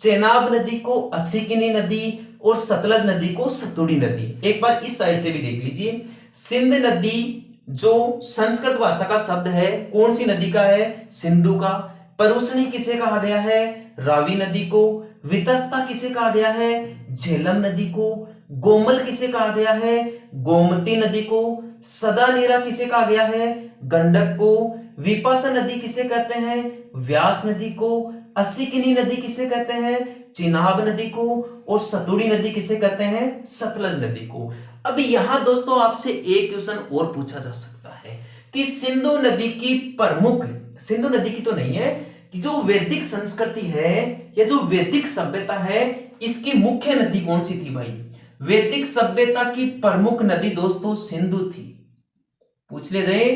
चेनाब नदी को असिकिनी नदी, और सतलज नदी को सतुड़ी नदी। एक बार इस साइड से भी देख लीजिए, सिंध नदी जो संस्कृत भाषा का शब्द है कौन सी नदी का है? सिंधु का। परुष्णी किसे कहा गया है? रावी नदी को। वितस्ता किसे कहा गया है? झेलम नदी को। गोमल किसे कहा गया है? गोमती नदी को। सदानीरा किसे कहा गया है? गंडक को। विपाशा नदी किसे कहते हैं? व्यास नदी को। असिकनी नदी किसे कहते हैं? चिनाब नदी को। और सतुड़ी नदी किसे कहते हैं? सतलज नदी को। अब यहां दोस्तों आपसे एक क्वेश्चन और पूछा जा सकता है कि सिंधु नदी की प्रमुख, सिंधु नदी की तो नहीं है, कि जो वैदिक संस्कृति है या जो वैदिक सभ्यता है इसकी मुख्य नदी कौन सी थी भाई? वैदिक सभ्यता की प्रमुख नदी दोस्तों सिंधु थी। पूछ ले जाए,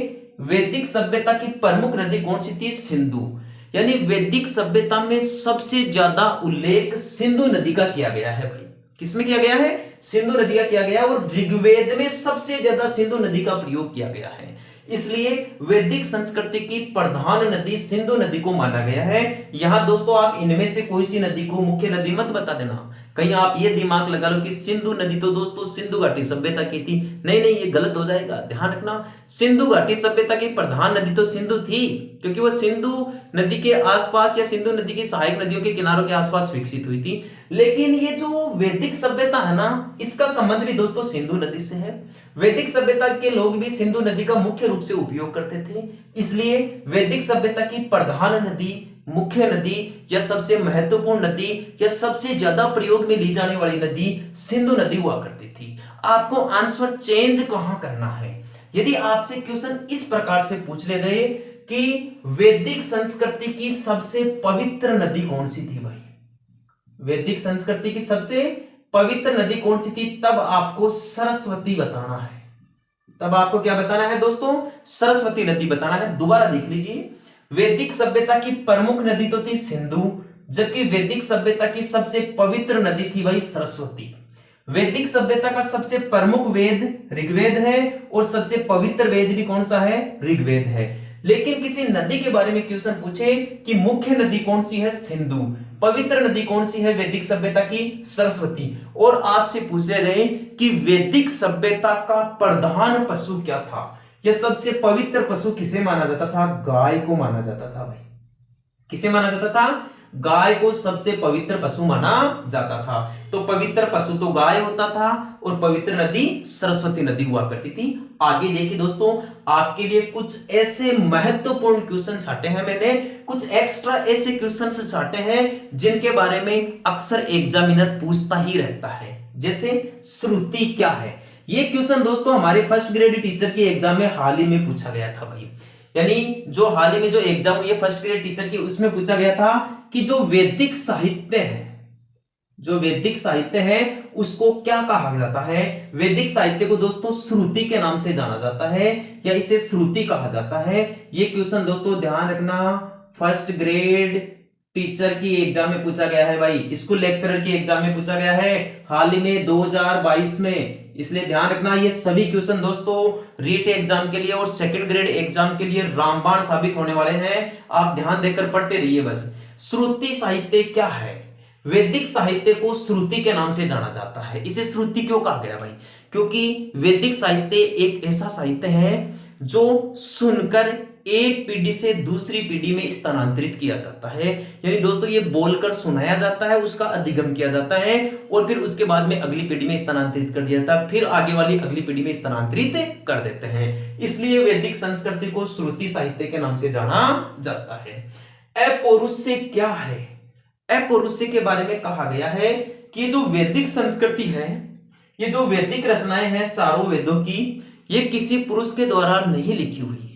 वैदिक सभ्यता की प्रमुख नदी कौन सी थी? सिंधु। यानी वैदिक सभ्यता में सबसे ज्यादा उल्लेख सिंधु नदी का किया गया है भाई। किसमें किया गया है? सिंधु नदी का किया गया, और ऋग्वेद में सबसे ज्यादा सिंधु नदी का प्रयोग किया गया है। इसलिए वैदिक संस्कृति की प्रधान नदी सिंधु नदी को माना गया है। यहां दोस्तों आप इनमें से कोई सी नदी को मुख्य नदी मत बता देना, कहीं आप ये दिमाग लगा लो कि सिंधु नदी तो दोस्तों सिंधु घाटी सभ्यता की थी। नहीं नहीं, ये गलत हो जाएगा, ध्यान रखना। सिंधु घाटी सभ्यता की प्रधान नदी तो सिंधु थी, क्योंकि वो सिंधु नदी के आसपास या सिंधु नदी की सहायक नदियों के किनारों के आसपास विकसित हुई थी। लेकिन ये जो वैदिक सभ्यता है ना, इसका संबंध भी दोस्तों सिंधु नदी से है। वैदिक सभ्यता के लोग भी सिंधु नदी का मुख्य रूप से उपयोग करते थे। इसलिए वैदिक सभ्यता की प्रधान नदी, मुख्य नदी या सबसे महत्वपूर्ण नदी या सबसे ज्यादा प्रयोग में ली जाने वाली नदी सिंधु नदी हुआ करती थी। आपको आंसर चेंज कहां करना है? यदि आपसे क्वेश्चन इस प्रकार से पूछ ले जाए कि वैदिक संस्कृति की सबसे पवित्र नदी कौन सी थी भाई? वैदिक संस्कृति की सबसे पवित्र नदी कौन सी थी? तब आपको सरस्वती बताना है। तब आपको क्या बताना है दोस्तों? सरस्वती नदी बताना है। दोबारा देख लीजिए, वैदिक सभ्यता की प्रमुख नदी तो थी सिंधु, जबकि वैदिक सभ्यता की सबसे पवित्र नदी थी भाई सरस्वती। वैदिक सभ्यता का सबसे प्रमुख वेद ऋग्वेद है, और सबसे पवित्र वेद भी कौन सा है? ऋग्वेद है। लेकिन किसी नदी के बारे में क्वेश्चन पूछे कि मुख्य नदी कौन सी है? सिंधु। पवित्र नदी कौन सी है वैदिक सभ्यता की? सरस्वती। और आपसे पूछ ले रहे कि वैदिक सभ्यता का प्रधान पशु क्या था, या सबसे पवित्र पशु किसे माना जाता था? गाय को माना जाता था भाई। किसे माना जाता था? गाय को सबसे पवित्र पशु माना जाता था। तो पवित्र पशु तो गाय होता था, और पवित्र नदी सरस्वती नदी हुआ करती थी। आगे देखिए दोस्तों, आपके लिए कुछ ऐसे महत्वपूर्ण क्वेश्चन छाटे हैं मैंने, कुछ एक्स्ट्रा ऐसे क्वेश्चन छाटे हैं जिनके बारे में अक्सर एग्जामिनर पूछता ही रहता है। जैसे श्रुति क्या है? ये क्वेश्चन दोस्तों हमारे फर्स्ट ग्रेड टीचर के एग्जाम में हाल ही में पूछा गया था भाई। यानी जो हाल ही में जो एग्जाम हुई है फर्स्ट ग्रेड टीचर की, उसमें पूछा गया था कि जो वैदिक साहित्य है, जो वैदिक साहित्य है उसको क्या कहा जाता है? वैदिक साहित्य को दोस्तों श्रुति के नाम से जाना जाता है, या इसे श्रुति कहा जाता है। ये क्वेश्चन दोस्तों ध्यान रखना, फर्स्ट ग्रेड टीचर की एग्जाम में पूछा गया है भाई, स्कूल लेक्चरर की एग्जाम में पूछा गया है हाल ही में 2022 में। इसलिए ध्यान रखना, ये सभी क्वेश्चन दोस्तों रीट एग्जाम के लिए और सेकंड ग्रेड एग्जाम के लिए रामबाण साबित होने वाले हैं। आप ध्यान देकर पढ़ते रहिए बस। श्रुति साहित्य क्या है? वैदिक साहित्य को श्रुति के नाम से जाना जाता है। इसे श्रुति क्यों कहा गया भाई? क्योंकि वैदिक साहित्य एक ऐसा साहित्य है जो सुनकर एक पीढ़ी से दूसरी पीढ़ी में स्थानांतरित किया जाता है। यानी दोस्तों ये बोलकर सुनाया जाता है, उसका अधिगम किया जाता है, और फिर उसके बाद में अगली पीढ़ी में स्थानांतरित कर दिया जाता है, फिर आगे वाली अगली पीढ़ी में स्थानांतरित कर देते हैं। इसलिए वैदिक संस्कृति को श्रुति साहित्य के नाम से जाना जाता है। अपौरुषेय क्या है? अपौरुषेय के बारे में कहा गया है कि जो वैदिक संस्कृति है, ये जो वैदिक रचनाएं हैं चारों वेदों की, ये किसी पुरुष के द्वारा नहीं लिखी हुई है,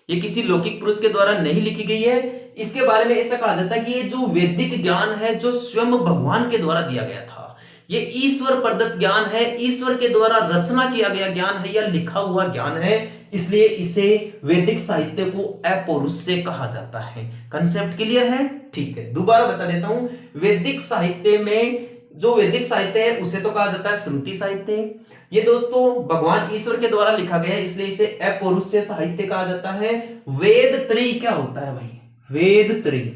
ये किसी लौकिक पुरुष के द्वारा नहीं लिखी गई है। इसके बारे में ऐसा कहा जाता है कि ये जो वैदिक ज्ञान है जो स्वयं भगवान के द्वारा दिया गया था, ये ईश्वर प्रदत्त ज्ञान है, ईश्वर के द्वारा रचना किया गया ज्ञान है या लिखा हुआ ज्ञान है। इसलिए इसे वैदिक साहित्य को अपौरुषेय कहा जाता है। कंसेप्ट क्लियर है? ठीक है, दोबारा बता देता हूं। वैदिक साहित्य में जो वैदिक साहित्य है उसे तो कहा जाता है श्रुति साहित्य। ये दोस्तों भगवान ईश्वर के द्वारा लिखा गया है, इसलिए इसे अपौरुषेय साहित्य कहा जाता है। वेद त्रयी क्या होता है भाई? वेद त्रयी,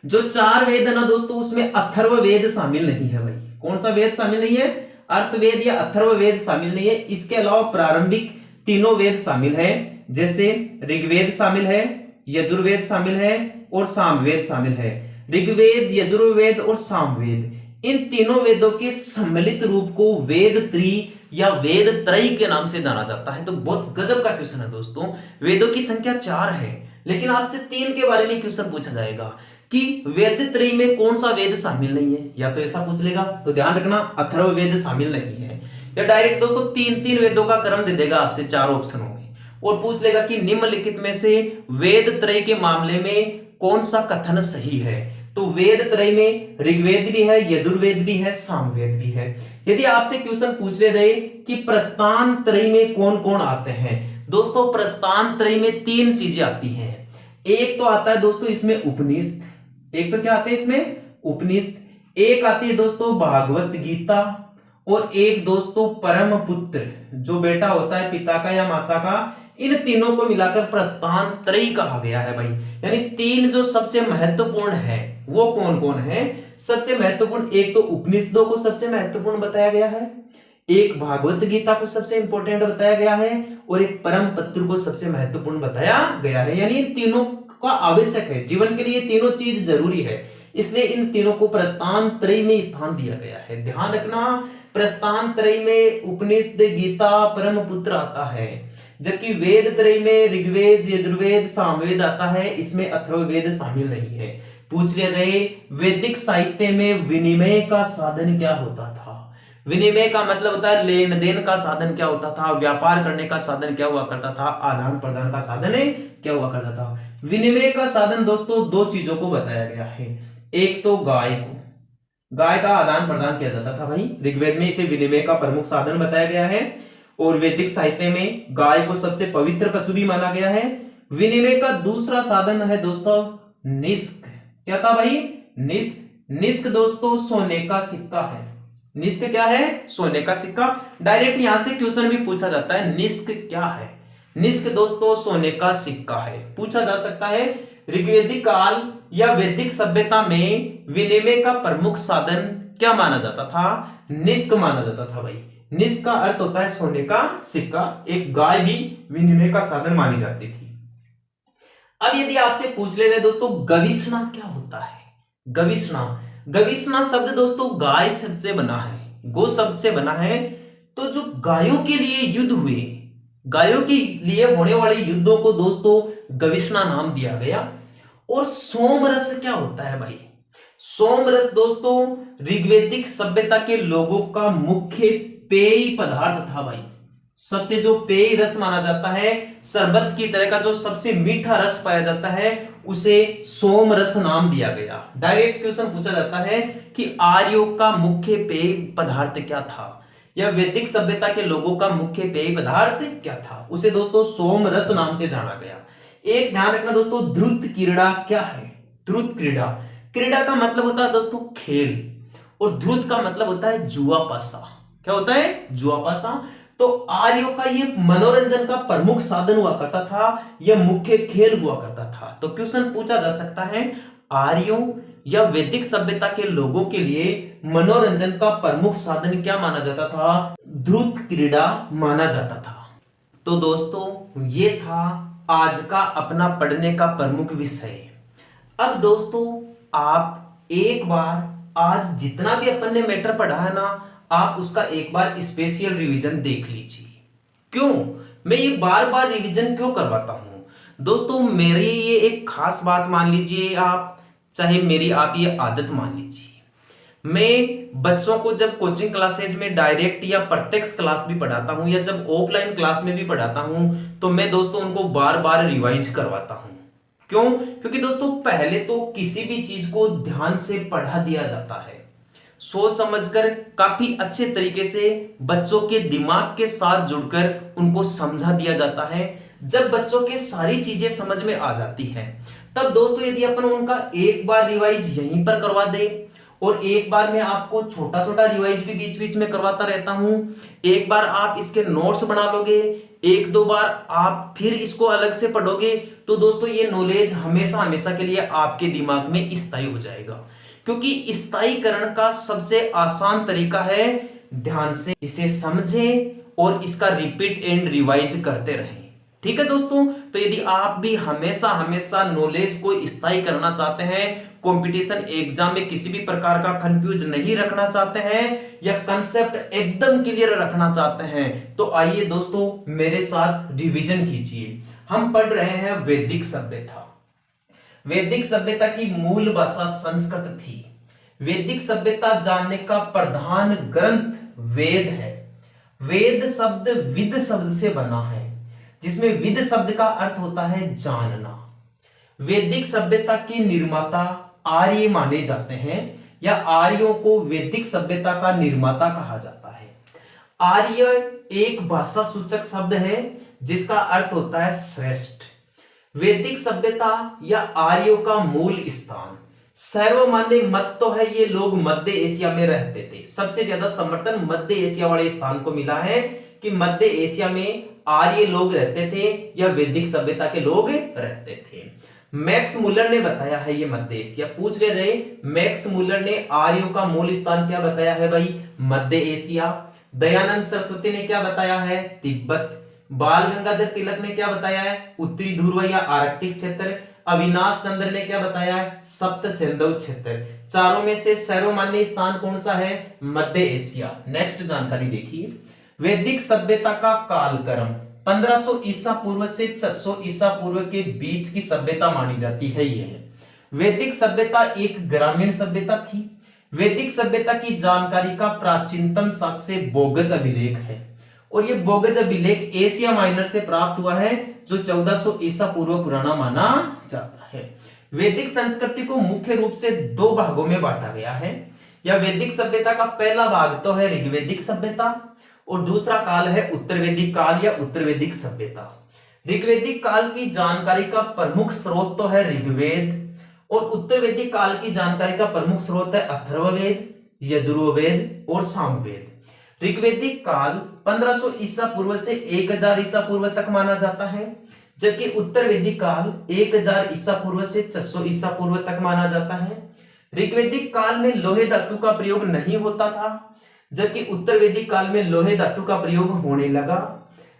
जो 4 वेद है ना दोस्तों, उसमें अथर्ववेद शामिल नहीं है भाई। कौन सा वेद शामिल नहीं है? अर्थवेद या अथर्ववेद शामिल नहीं है। इसके अलावा प्रारंभिक तीनों वेद शामिल है, जैसे ऋग्वेद शामिल है, यजुर्वेद शामिल है और सामवेद शामिल है। ऋग्वेद, यजुर्वेद और सामवेद, इन तीनों वेदों के सम्मिलित रूप को वेद त्री या वेद त्रयी के नाम से जाना जाता है। तो बहुत गजब का क्वेश्चन है दोस्तों। वेदों की संख्या 4 है, लेकिन आपसे 3 के बारे में क्वेश्चन पूछा जाएगा कि वेद त्रयी में कौन सा वेद शामिल नहीं है। या तो ऐसा पूछ लेगा, तो ध्यान रखना अथर्ववेद शामिल नहीं है, या डायरेक्ट दोस्तों 3 वेदों का क्रम दे देगा आपसे 4 ऑप्शनों में, और पूछ लेगा कि निम्नलिखित में से वेद त्रय के मामले में कौन सा कथन सही है। तो वेद त्रय में ऋग्वेद भी है, यजुर्वेद भी है, सामवेद भी है। यदि आपसे क्वेश्चन पूछ लिया जाए कि प्रस्थान त्रय में कौन कौन आते हैं, दोस्तों प्रस्थान त्रय में 3 चीजें आती हैं। एक तो आता है दोस्तों इसमें उपनिषद, एक तो क्या आते हैं इसमें उपनिषद, एक आती है दोस्तों भागवत गीता, और एक दोस्तों परम पुत्र, जो बेटा होता है पिता का या माता का। इन तीनों को मिलाकर प्रस्थान त्रयी कहा गया है भाई। यानी 3 जो सबसे महत्वपूर्ण है वो कौन कौन है? सबसे महत्वपूर्ण, एक तो उपनिषदों को सबसे महत्वपूर्ण बताया गया है, एक भागवत गीता को सबसे इंपॉर्टेंट बताया गया है, और एक परम पुत्र को सबसे महत्वपूर्ण बताया गया है। यानी इन तीनों का आवश्यक है, जीवन के लिए तीनों चीज जरूरी है, इसलिए इन तीनों को प्रस्थान त्रयी में स्थान दिया गया है। ध्यान रखना, प्रस्थान त्रयी में उपनिषद, गीता, परम पुत्र आता है, जबकि वेद त्रयी में ऋग्वेद, यजुर्वेद, सामवेद आता है, इसमें अथर्ववेद शामिल नहीं है। पूछ लिया जाए वैदिक साहित्य में विनिमय का साधन क्या होता था? विनिमय का मतलब होता है लेन देन का साधन क्या होता था, व्यापार करने का साधन क्या हुआ करता था, आदान प्रदान का साधन क्या हुआ करता था। विनिमय का साधन दोस्तों 2 चीजों को बताया गया है। एक तो गाय का आदान प्रदान किया जाता था भाई, ऋग्वेद में इसे विनिमय का प्रमुख साधन बताया गया है, और वैदिक साहित्य में गाय को सबसे पवित्र पशु भी माना गया है। विनिमय का दूसरा साधन है दोस्तों निष्क। क्या था भाई? निष्क दोस्तों सोने का सिक्का है। निष्क क्या है? सोने का सिक्का। डायरेक्ट यहां से क्वेश्चन भी पूछा जाता है, निष्क क्या है? निष्क दोस्तों सोने का सिक्का है, पूछा जा सकता है। ऋग्वेदिक काल या वैदिक सभ्यता में विनिमय का प्रमुख साधन क्या माना जाता था? निष्क माना जाता था भाई। निष्क का अर्थ होता है सोने का सिक्का। एक गाय भी विनिमय का साधन मानी जाती थी। अब यदि आपसे पूछ ले जाए दोस्तों गविष्णा क्या होता है? गविष्णा शब्द दोस्तों गाय शब्द से बना है, गो शब्द से बना है। तो जो गायों के लिए युद्ध हुए, गायों के लिए होने वाले युद्धों को दोस्तों गविष्णा नाम दिया गया। और सोमरस क्या होता है भाई? सोमरस दोस्तों ऋग्वैदिक सभ्यता के लोगों का मुख्य पेय पदार्थ था भाई। सबसे जो पेय रस माना जाता है, शरबत की तरह का जो सबसे मीठा रस पाया जाता है, उसे सोम रस नाम दिया गया। डायरेक्ट क्वेश्चन पूछा जाता है कि आर्यों का मुख्य पेय पदार्थ क्या था, या वैदिक सभ्यता के लोगों का मुख्य पेय पदार्थ क्या था, उसे दोस्तों सोम रस नाम से जाना गया। एक ध्यान रखना दोस्तों, ध्रुत क्रीड़ा क्या है? ध्रुत क्रीड़ा, क्रीड़ा का मतलब होता है दोस्तों खेल, और ध्रुत का मतलब होता है जुआ पासा। क्या होता है? जुआ पासा। तो आर्यों का ये मनोरंजन का प्रमुख साधन हुआ करता था, यह मुख्य खेल हुआ करता था। तो क्वेश्चन पूछा जा सकता है आर्यों या वैदिक सभ्यता के लोगों के लिए मनोरंजन का प्रमुख साधन क्या माना जाता था? ध्रुत क्रीड़ा माना जाता था। तो दोस्तों ये था आज का अपना पढ़ने का प्रमुख विषय। अब दोस्तों आप एक बार आज जितना भी अपन ने मैटर पढ़ा है ना, आप उसका एक बार स्पेशल रिवीजन देख लीजिए। क्यों मैं ये बार बार रिवीजन क्यों करवाता हूं दोस्तों? मेरी ये एक खास बात मान लीजिए आप, चाहे मेरी आप ये आदत मान लीजिए। मैं बच्चों को जब कोचिंग क्लासेज में डायरेक्ट या प्रत्यक्ष क्लास भी पढ़ाता हूं, या जब ऑफलाइन क्लास में भी पढ़ाता हूं, तो मैं दोस्तों उनको बार बार रिवाइज करवाता हूं। क्यों? क्योंकि दोस्तों पहले तो किसी भी चीज को ध्यान से पढ़ा दिया जाता है, सोच समझकर काफी अच्छे तरीके से बच्चों के दिमाग के साथ जुड़कर उनको समझा दिया जाता है। जब बच्चों के सारी चीजें समझ में आ जाती हैं, तब दोस्तों यदि अपन उनका एक बार रिवाइज यहीं पर करवा दे, और एक बार मैं आपको छोटा छोटा रिवाइज भी बीच बीच में करवाता रहता हूं, एक बार आप इसके नोट्स बना लोगे, एक दो बार आप फिर इसको अलग से पढ़ोगे तो दोस्तों ये नॉलेज हमेशा हमेशा के लिए आपके दिमाग में स्थायी हो जाएगा। क्योंकि स्थायीकरण का सबसे आसान तरीका है ध्यान से इसे समझें और इसका रिपीट एंड रिवाइज करते रहें। ठीक है दोस्तों, तो यदि आप भी हमेशा हमेशा नॉलेज को स्थायी करना चाहते हैं, कंपटीशन एग्जाम में किसी भी प्रकार का कंफ्यूज नहीं रखना चाहते हैं या कंसेप्ट एकदम क्लियर रखना चाहते हैं, तो आइए दोस्तों मेरे साथ रिवीजन कीजिए। हम पढ़ रहे हैं वैदिक सभ्यता। वैदिक सभ्यता की मूल भाषा संस्कृत थी। वैदिक सभ्यता जानने का प्रधान ग्रंथ वेद है। वेद शब्द विद शब्द से बना है, जिसमें विद शब्द का अर्थ होता है जानना। वैदिक सभ्यता के निर्माता आर्य माने जाते हैं या आर्यों को वैदिक सभ्यता का निर्माता कहा जाता है। आर्य एक भाषा सूचक शब्द है जिसका अर्थ होता है श्रेष्ठ। वैदिक सभ्यता या आर्यों का मूल स्थान, सर्वमान्य मत तो है ये लोग मध्य एशिया में रहते थे। सबसे ज्यादा समर्थन मध्य एशिया वाले स्थान को मिला है कि मध्य एशिया में आर्य लोग रहते थे या वैदिक सभ्यता के लोग रहते थे। मैक्स मुलर ने बताया है ये मध्य एशिया। पूछ लिया जाए मैक्स मुलर ने आर्यों का मूल स्थान क्या बताया है भाई, मध्य एशिया। दयानंद सरस्वती ने क्या बताया है, तिब्बत। बाल गंगाधर तिलक ने क्या बताया है, उत्तरी ध्रुव या आर्कटिक क्षेत्र। अविनाश चंद्र ने क्या बताया है, सप्त सिंधु क्षेत्र। चारों में से सर्वमान्य स्थान कौन सा है, मध्य एशिया। नेक्स्ट जानकारी देखिए, वैदिक सभ्यता का कालक्रम 1500 ईसा पूर्व से 600 ईसा पूर्व के बीच की सभ्यता मानी जाती है। ये है वैदिक सभ्यता एक ग्रामीण सभ्यता थी। वैदिक सभ्यता की जानकारी का प्राचीनतम साक्ष्य बोगज अभिलेख है और ये बोगज अभिलेख एशिया माइनर से प्राप्त हुआ है जो 1400 ईसा पूर्व पुराना माना जाता है। वैदिक संस्कृति को मुख्य रूप से दो भागों में बांटा गया है। या वैदिक सभ्यता का पहला भाग तो है ऋग्वैदिक सभ्यता और दूसरा काल है उत्तर वैदिक काल या उत्तर वैदिक सभ्यता। ऋग्वैदिक काल की जानकारी का प्रमुख स्रोत तो है ऋग्वेद और उत्तर वैदिक काल की जानकारी का प्रमुख स्रोत है अथर्ववेद, यजुर्वेद और सामवेद। ऋग्वैदिक काल 1500 ईसा पूर्व से 1000 ईसा पूर्व तक माना जाता है, जबकि उत्तर वैदिक काल 1000 ईसा पूर्व से 600 ईसा पूर्व तक माना जाता है। ऋग्वैदिक काल में लोहे धातु का प्रयोग नहीं होता था, जबकि उत्तर वैदिक काल में लोहे धातु का प्रयोग होने लगा।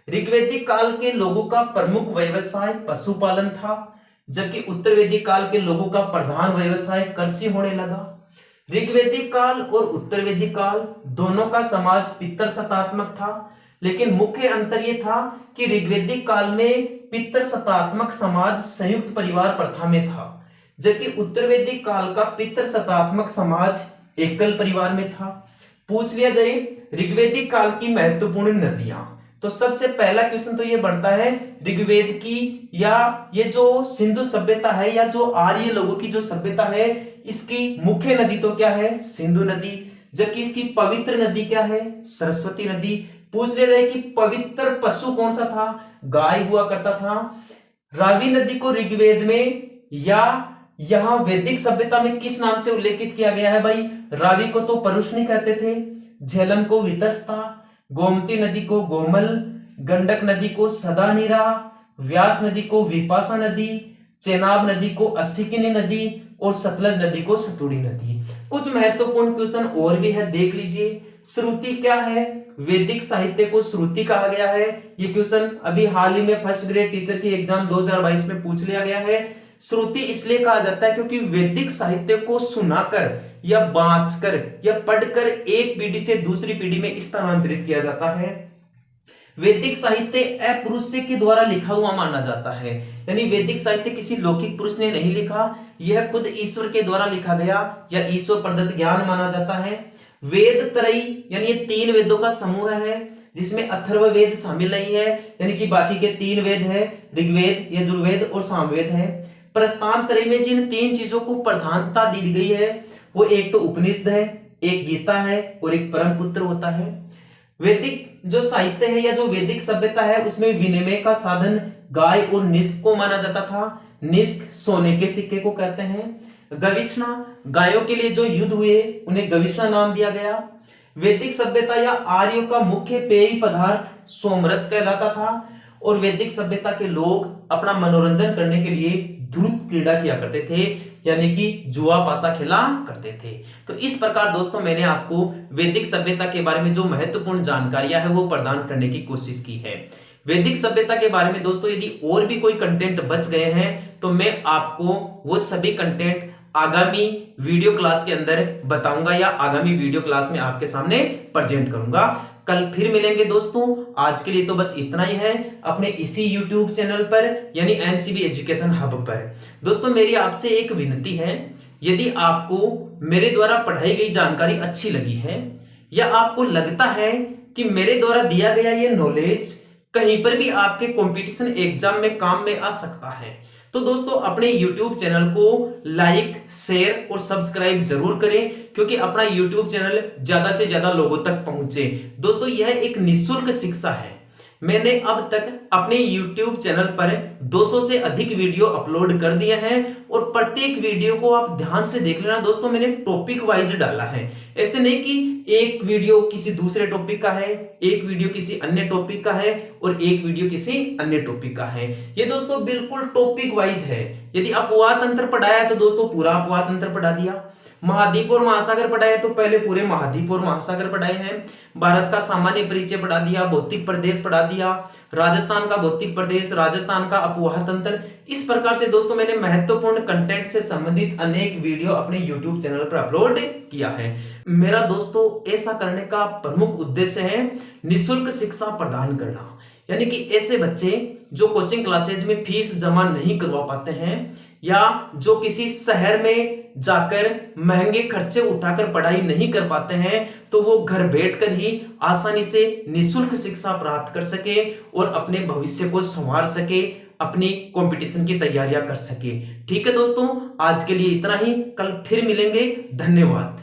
ऋग्वैदिक काल के लोगों का प्रमुख व्यवसाय पशुपालन था, जबकि उत्तर वैदिक काल के लोगों का प्रधान व्यवसाय कृषि होने लगा। ऋग्वैदिक काल और उत्तर वैदिक काल दोनों का समाज पितृसत्तात्मक था, लेकिन मुख्य अंतर यह था कि ऋग्वैदिक काल में पितृसत्तात्मक समाज संयुक्त परिवार प्रथा में था, जबकि उत्तर वैदिक काल का पितृसत्तात्मक समाज एकल परिवार में था। पूछ लिया जाए ऋग्वैदिक काल की महत्वपूर्ण नदियां, तो सबसे पहला क्वेश्चन तो ये बनता है ऋग्वेद की या ये जो सिंधु सभ्यता है या जो आर्य लोगों की जो सभ्यता है इसकी मुख्य नदी तो क्या है, सिंधु नदी, जबकि इसकी पवित्र नदी क्या है, सरस्वती नदी। पूछ लिया जाए कि पवित्र पशु कौन सा था, गाय हुआ करता था। रावी नदी को ऋग्वेद में या यहां वैदिक सभ्यता में किस नाम से उल्लेखित किया गया है भाई, रावी को तो परुष्णी कहते थे, झेलम को वितस्ता, गोमती नदी को गोमल, गंडक नदी को सदानीरा, व्यास नदी को विपाशा नदी, चेनाब नदी को अस्सिकिनी नदी और सतलज नदी को सतुड़ी नदी। कुछ महत्वपूर्ण क्वेश्चन और भी है, देख लीजिए। श्रुति क्या है, वैदिक साहित्य को श्रुति कहा गया है। ये क्वेश्चन अभी हाल ही में फर्स्ट ग्रेड टीचर की एग्जाम 2022 में पूछ लिया गया है। श्रुति इसलिए कहा जाता है क्योंकि वैदिक साहित्य को सुनाकर या बांचकर या पढ़कर एक पीढ़ी से दूसरी पीढ़ी में स्थानांतरित किया जाता है। वैदिक साहित्य अपुरुष के द्वारा लिखा हुआ माना जाता है, यानी वैदिक साहित्य किसी लौकिक पुरुष ने नहीं लिखा, यह खुद ईश्वर के द्वारा लिखा गया या ईश्वर प्रदत्त ज्ञान माना जाता है। वेद त्रयी यानी ये 3 वेदों का समूह है, जिसमें अथर्ववेद शामिल नहीं है, यानी कि बाकी के 3 वेद है, ऋग्वेद, यजुर्वेद और सामवेद है। प्रस्थान त्रय में जिन 3 चीजों को प्रधानता दी गई है वो एक तो उपनिषद है, एक गीता है और एक परम पुत्र होता है। वैदिक जो साहित्य है या जो वैदिक सभ्यता है उसमें विनिमय का साधन गाय और निष्क को माना जाता था। निष्क सोने के सिक्के को कहते हैं। गविष्णा गायों के लिए जो युद्ध हुए उन्हें गविष्णा नाम दिया गया। वैदिक सभ्यता या आर्यों का मुख्य पेय पदार्थ सोमरस कहलाता था और वैदिक सभ्यता के लोग अपना मनोरंजन करने के लिए ध्रुव क्रीड़ा किया करते थे, यानी कि जुआ पासा खेला करते थे। तो इस प्रकार दोस्तों मैंने आपको वैदिक सभ्यता के बारे में जो महत्वपूर्ण जानकारियां है वो प्रदान करने की कोशिश की है। वैदिक सभ्यता के बारे में दोस्तों यदि और भी कोई कंटेंट बच गए हैं तो मैं आपको वो सभी कंटेंट आगामी वीडियो क्लास के अंदर बताऊंगा या आगामी वीडियो क्लास में आपके सामने प्रेजेंट करूंगा। कल फिर मिलेंगे दोस्तों, आज के लिए तो बस इतना ही है अपने इसी YouTube चैनल पर यानी एनसीबी एजुकेशन हब पर। दोस्तों मेरी आपसे एक विनती है, यदि आपको मेरे द्वारा पढ़ाई गई जानकारी अच्छी लगी है या आपको लगता है कि मेरे द्वारा दिया गया ये नॉलेज कहीं पर भी आपके कंपटीशन एग्जाम में काम में आ सकता है, तो दोस्तों अपने YouTube चैनल को लाइक, शेयर और सब्सक्राइब जरूर करें, क्योंकि अपना YouTube चैनल ज्यादा से ज्यादा लोगों तक पहुंचे। दोस्तों यह एक निःशुल्क शिक्षा है। मैंने अब तक अपने YouTube चैनल पर 200 से अधिक वीडियो अपलोड कर दिए हैं और प्रत्येक वीडियो को आप ध्यान से देख लेना दोस्तों, मैंने टॉपिक वाइज डाला है। ऐसे नहीं कि एक वीडियो किसी दूसरे टॉपिक का है, एक वीडियो किसी अन्य टॉपिक का है और एक वीडियो किसी अन्य टॉपिक का है। ये दोस्तों बिल्कुल टॉपिक वाइज है। यदि अपवाद तंत्र पढ़ाया तो दोस्तों पूरा अपवाद तंत्र पढ़ा दिया, महाद्वीप और महासागर पढ़ाए तो पहले पूरे महाद्वीप और महासागर पढ़ाए हैं, भारत का सामान्य परिचय पढ़ा दिया, भौतिक प्रदेश पढ़ा दिया, राजस्थान का भौतिक प्रदेश, राजस्थान का अपवाद तंत्र। इस प्रकार से दोस्तों मैंने महत्वपूर्ण कंटेंट से संबंधित अनेक वीडियो अपने YouTube चैनल पर अपलोड किया है। मेरा दोस्तों ऐसा करने का प्रमुख उद्देश्य है निःशुल्क शिक्षा प्रदान करना, यानी कि ऐसे बच्चे जो कोचिंग क्लासेज में फीस जमा नहीं करवा पाते हैं या जो किसी शहर में जाकर महंगे खर्चे उठाकर पढ़ाई नहीं कर पाते हैं, तो वो घर बैठकर ही आसानी से निःशुल्क शिक्षा प्राप्त कर सके और अपने भविष्य को संवार सके, अपनी कंपटीशन की तैयारियां कर सके। ठीक है दोस्तों, आज के लिए इतना ही, कल फिर मिलेंगे। धन्यवाद।